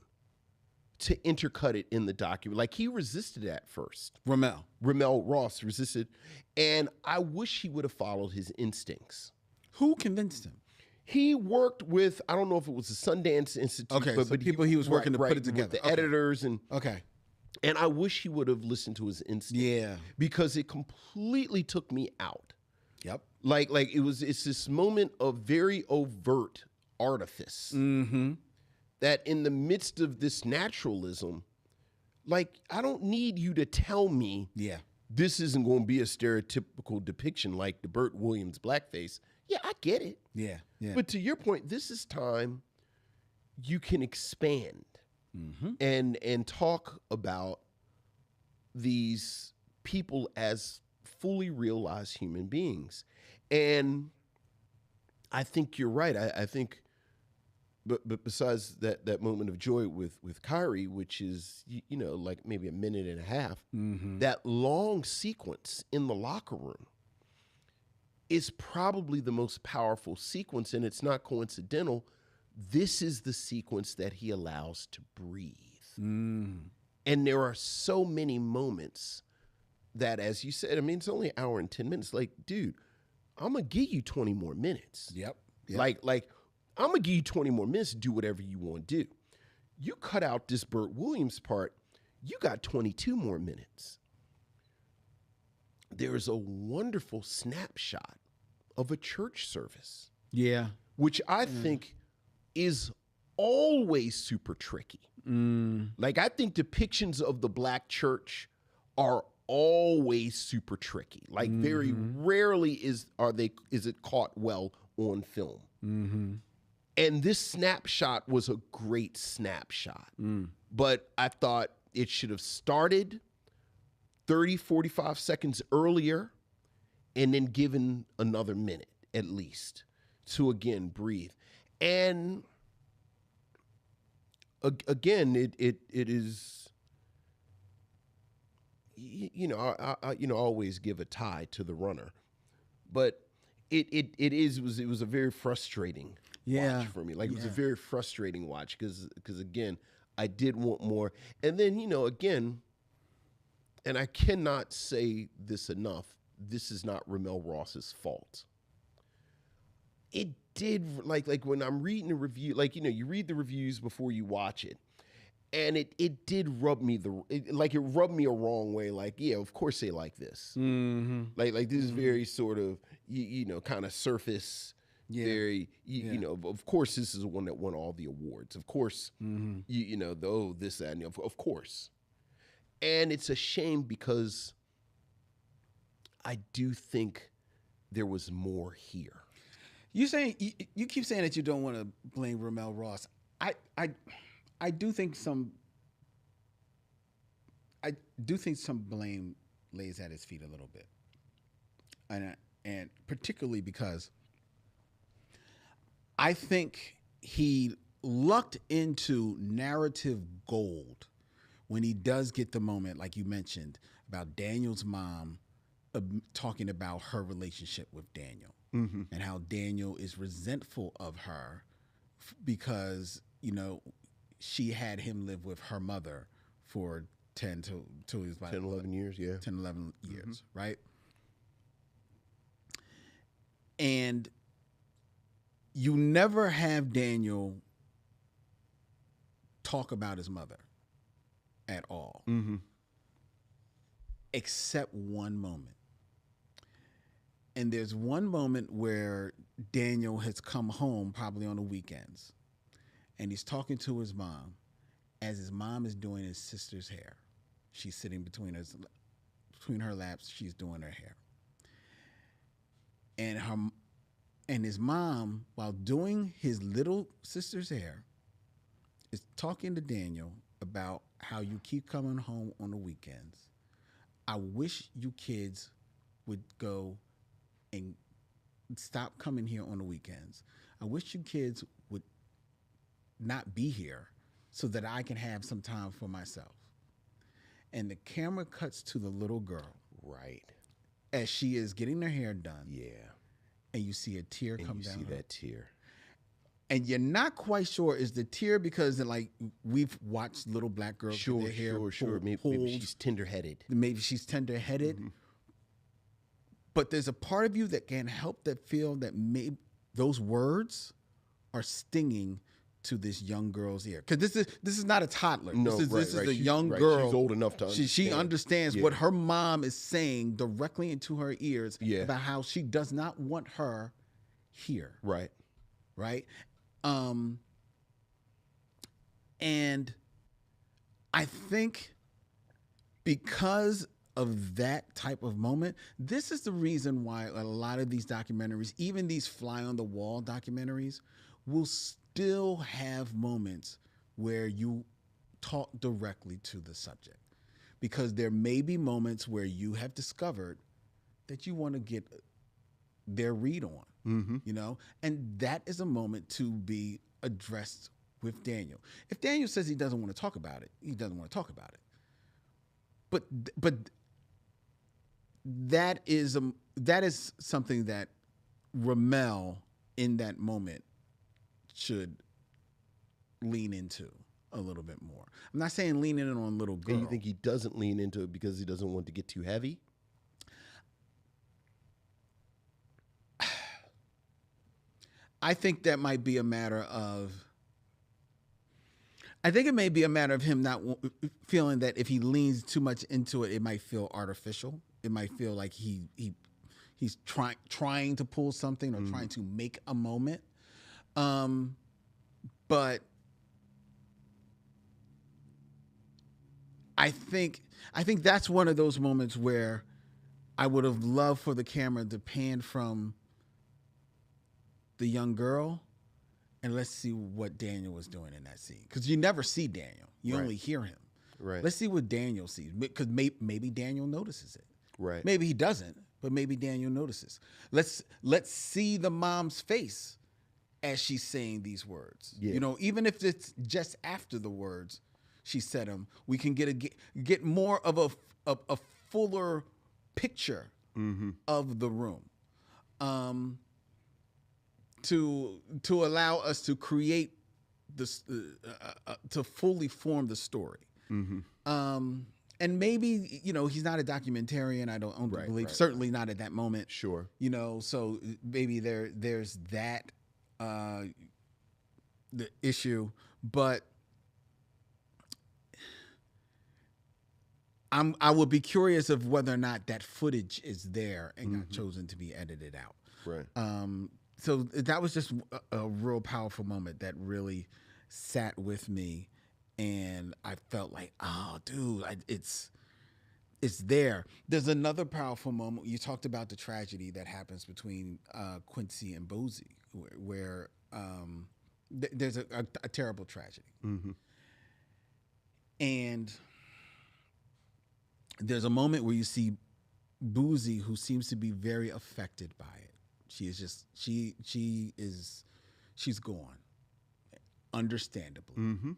to intercut it in the document. Like, he resisted at first. Ramel Ross resisted. And I wish he would have followed his instincts. Who convinced him? He worked with, I don't know if it was the Sundance Institute. Okay, but people he was working to put it together. With the editors. And I wish he would have listened to his instincts. Yeah. Because it completely took me out. Yep. Like it's this moment of very overt artifice. That in the midst of this naturalism, like, I don't need you to tell me this isn't going to be a stereotypical depiction like the Burt Williams blackface. Yeah, I get it. Yeah. But to your point, this is time you can expand and talk about these people as fully realized human beings. And I think you're right. I think but besides that moment of joy with Kyrie, which is like maybe a minute and a half, that long sequence in the locker room is probably the most powerful sequence, and it's not coincidental. This is the sequence that he allows to breathe. And there are so many moments that, as you said, I mean, it's only an hour and 10 minutes. Like, dude, I'm going to give you 20 more minutes. Yep. Like I'm going to give you 20 more minutes to do whatever you want to do. You cut out this Burt Williams part, you got 22 more minutes. There is a wonderful snapshot of a church service. Yeah. Which I think is always super tricky. Like, I think depictions of the black church are always super tricky. Like, very rarely is it caught well on film. And this snapshot was a great snapshot. But I thought it should have started 30, 45 seconds earlier and then given another minute at least to, again, breathe. And again, it is, I always give a tie to the runner, but it was a very frustrating watch for me. Like, it was a very frustrating watch because again, I did want more. And then, again, and I cannot say this enough, this is not Ramel Ross's fault. It did, like when I'm reading the review, like, you read the reviews before you watch it, and it did rub me it rubbed me a wrong way. Like, yeah, of course they like this. Like this is very sort of, kind of surface, very, of course this is the one that won all the awards. Of course, this, that, and of course. And it's a shame because I do think there was more here. You keep saying that you don't want to blame Ramel Ross. I do think some blame lays at his feet a little bit, and particularly because I think he lucked into narrative gold when he does get the moment, like you mentioned, about Daniel's mom talking about her relationship with Daniel. And how Daniel is resentful of her because, she had him live with her mother for 10 to he was about 10, 11 years, 10, 11 years, right? And you never have Daniel talk about his mother at all, except one moment. And there's one moment where Daniel has come home, probably on the weekends, and he's talking to his mom as his mom is doing his sister's hair. She's sitting between her laps. She's doing her hair. And his mom, while doing his little sister's hair, is talking to Daniel about how you keep coming home on the weekends. I wish you kids would go and stop coming here on the weekends. I wish you kids would not be here so that I can have some time for myself. And the camera cuts to the little girl. Right. As she is getting her hair done. Yeah. And you see a tear come down. You see that tear. And you're not quite sure, is the tear because, like, we've watched little black girls get their hair Sure. Maybe she's tender-headed. Maybe she's tender-headed. But there's a part of you that can't help that feel that maybe those words are stinging to this young girl's ear. Because this is not a toddler. No, this is a young girl. She's old enough to understand. She understands what her mom is saying directly into her ears about how she does not want her here. Right. Right? And I think because of that type of moment, this is the reason why a lot of these documentaries, even these fly on the wall documentaries, will still have moments where you talk directly to the subject. Because there may be moments where you have discovered that you want to get their read on, and that is a moment to be addressed with Daniel. If Daniel says he doesn't want to talk about it, he doesn't want to talk about it. But that is something that Ramel in that moment should lean into a little bit more. I'm not saying lean in on little girl. And you think he doesn't lean into it because he doesn't want to get too heavy? I think that might be a matter of. I think it may be a matter of him not feeling that if he leans too much into it, it might feel artificial. It might feel like he's trying to pull something or trying to make a moment. But I think that's one of those moments where I would have loved for the camera to pan from the young girl and let's see what Daniel was doing in that scene. Because you never see Daniel. You only hear him. Right. Let's see what Daniel sees. Because maybe Daniel notices it. Right. Maybe he doesn't, but maybe Daniel notices. Let's see the mom's face as she's saying these words. Yeah. You know, even if it's just after the words she said them, we can get more of a fuller picture of the room. To allow us to create this, to fully form the story. And maybe, you know, he's not a documentarian. I don't believe, certainly not at that moment. Sure. You know, so maybe there's that the issue, but I would be curious of whether or not that footage is there and got chosen to be edited out. Right. So that was just a real powerful moment that really sat with me, and I felt like, oh, dude, it's there. There's another powerful moment. You talked about the tragedy that happens between Quincy and Bosie, where there's a terrible tragedy, and there's a moment where you see Bosie, who seems to be very affected by it. She is just she's gone, understandably.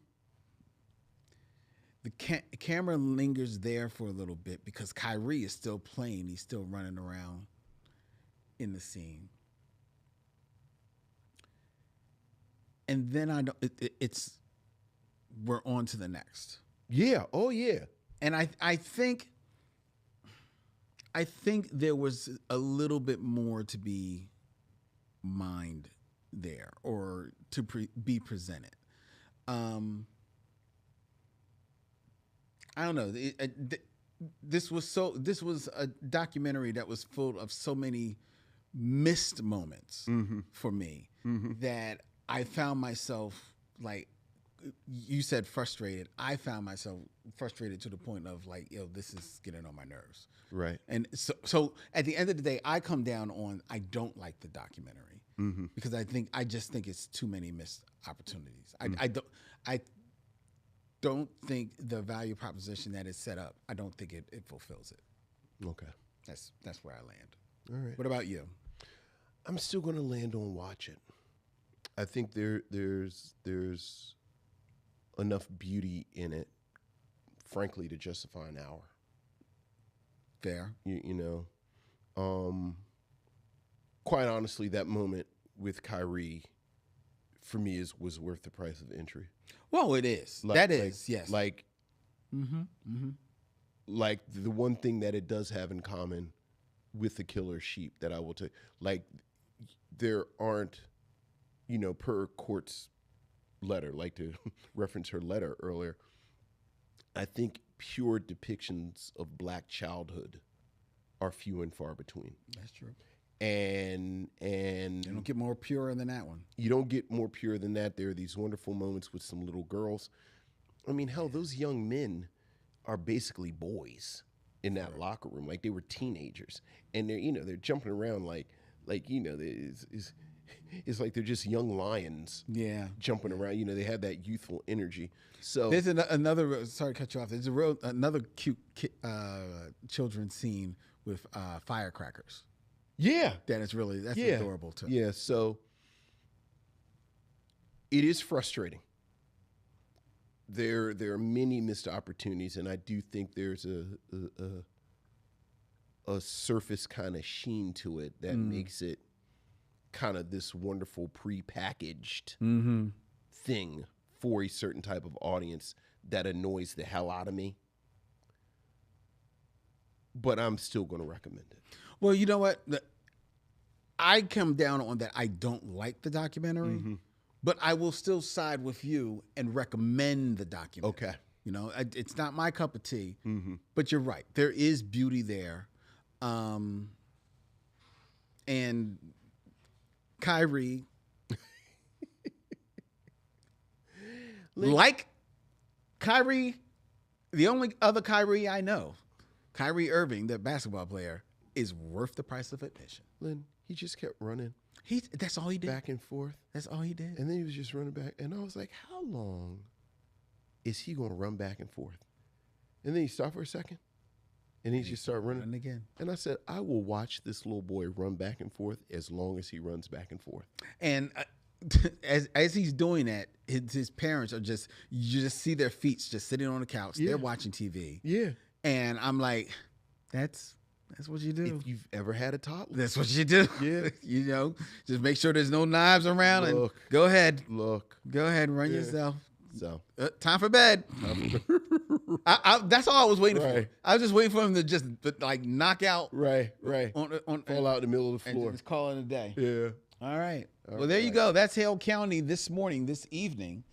The camera lingers there for a little bit because Kyrie is still playing. He's still running around in the scene, and then we're on to the next. Yeah. Oh yeah. And I think there was a little bit more to be mined there, or to be presented. I don't know. This was a documentary that was full of so many missed moments for me that I found myself, like you said, frustrated. I found myself frustrated to the point of like, yo, this is getting on my nerves. Right. And so at the end of the day, I come down on, I don't like the documentary because I just think it's too many missed opportunities. I don't think the value proposition that is set up, I don't think it fulfills it. Okay. That's where I land. All right. What about you? I'm still going to land on watch it. I think there's enough beauty in it, frankly, to justify an hour. Fair. You know, quite honestly, that moment with Kyrie, for me, was worth the price of entry. Well, it is. Yes. Like, like the one thing that it does have in common with the Killer Sheep that I will take, like, there aren't, you know, per Court's letter, like to reference her letter earlier, I think pure depictions of Black childhood are few and far between. That's true. And you don't get more pure than that one. You don't get more pure than that. There are these wonderful moments with some little girls. I mean, hell, those young men are basically boys in that locker room. Like, they were teenagers, and they're jumping around like it's like they're just young lions. Yeah, jumping around. You know, they have that youthful energy. So there's another. Sorry to cut you off. There's another cute children's scene with firecrackers. Yeah, that's adorable too. Yeah, so It is frustrating. There are many missed opportunities, and I do think there's a surface kind of sheen to it that makes it kind of this wonderful prepackaged thing for a certain type of audience that annoys the hell out of me. But I'm still going to recommend it. Well, you know what? I come down on that. I don't like the documentary, but I will still side with you and recommend the documentary. Okay. You know, it's not my cup of tea, but you're right. There is beauty there. And Kyrie, like Kyrie, the only other Kyrie I know, Kyrie Irving, the basketball player, is worth the price of admission. Lynn, he just kept running That's all he did. back and forth. That's all he did. And then he was just running back. And I was like, how long is he going to run back and forth? And then he stopped for a second. And he just started running. And again. And I said, I will watch this little boy run back and forth as long as he runs back and forth. And as he's doing that, his parents are you just see their feet just sitting on the couch. Yeah. They're watching TV. Yeah. And I'm like, that's what you do. If you've ever had a toddler. That's what you do. Yeah. You know, just make sure there's no knives around and Look. go ahead. Look. Go ahead and run Yeah. yourself. So. Time for bed. That's all I was waiting for. Right. I was just waiting for him to just like knock out Right. on Fall out in the middle of the and floor. just call it a day. Yeah. All right. All Well, there you right. go. That's Hale County this evening.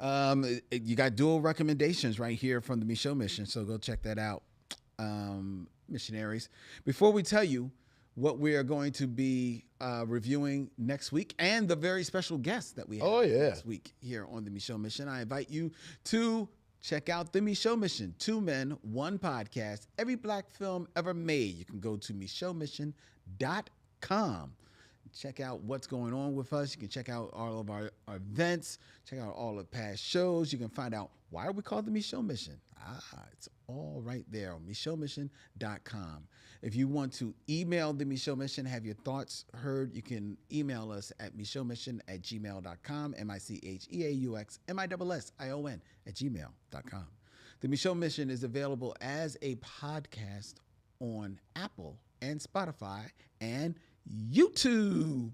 You got dual recommendations right here from the Michaud Mission, so go check that out, missionaries. Before we tell you what we are going to be reviewing next week and the very special guest that we have next week here on the Michaud Mission, I invite you to check out the Michaud Mission, 2 men, 1 podcast, every black film ever made. You can go to michaudmission.com. Check out what's going on with us. You can check out all of our events, check out all the past shows. You can find out why are we called the Michaud Mission. It's all right there on michaudmission.com. If you want to email the Michaud Mission, have your thoughts heard, you can email us at michaudmission@gmail.com, micheuxmission@gmail.com. The Michaud Mission is available as a podcast on Apple and Spotify and YouTube.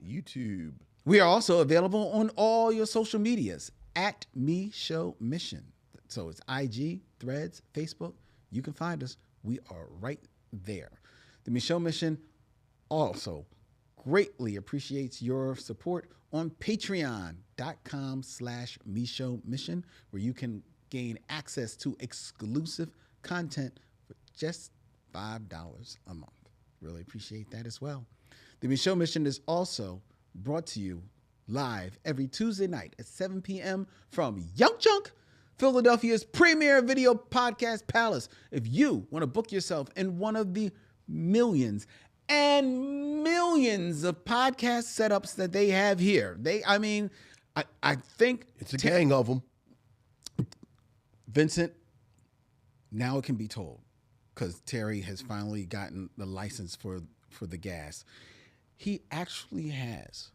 We are also available on all your social medias at Michaud Mission. So it's IG, Threads, Facebook. You can find us. We are right there. The Michaud Mission also greatly appreciates your support on patreon.com/Michaud Mission, where you can gain access to exclusive content for just $5 a month. Really appreciate that as well. The Michaud Mission is also brought to you live every Tuesday night at 7 p.m. from Young Chunk, Philadelphia's premier video podcast palace. If you want to book yourself in one of the millions and millions of podcast setups that they have here, I think It's a gang of them. Vincent, now it can be told because Terry has finally gotten the license for the gas. He actually has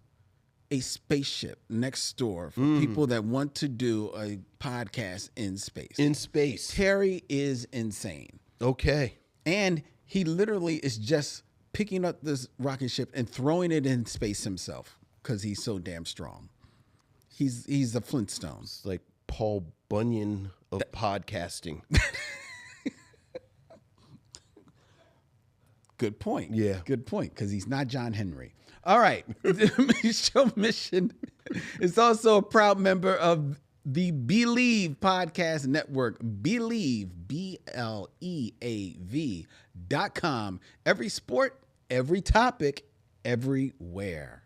a spaceship next door for people that want to do a podcast in space. In space. Terry is insane. Okay. And he literally is just picking up this rocket ship and throwing it in space himself because he's so damn strong. He's the Flintstones. It's like Paul Bunyan of podcasting. Good point. Yeah. Good point, because he's not John Henry. All right. The Michaud Mission is also a proud member of the Believe Podcast Network. Believe, BLEAV.com. Every sport, every topic, everywhere.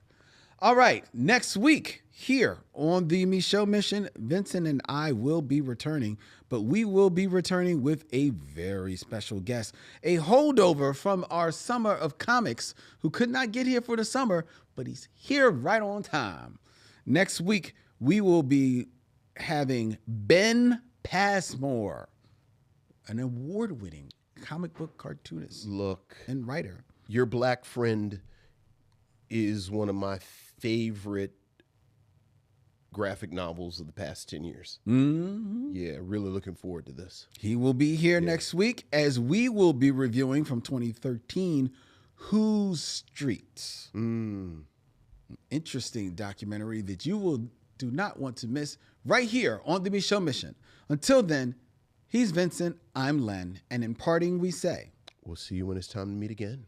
All right. Next week, here on the Michaud Mission, Vincent and I will be returning, but we will be returning with a very special guest, a holdover from our summer of comics who could not get here for the summer, but he's here right on time. Next week, we will be having Ben Passmore, an award-winning comic book cartoonist Look, and writer. your black friend is one of my favorite graphic novels of the past 10 years. Yeah, really looking forward to this. He will be here next week as we will be reviewing from 2013 Whose Streets. Interesting documentary that you do not want to miss right here on the Micheaux Mission. Until then, he's Vincent, I'm Len, and in parting we say, We'll see you when it's time to meet again.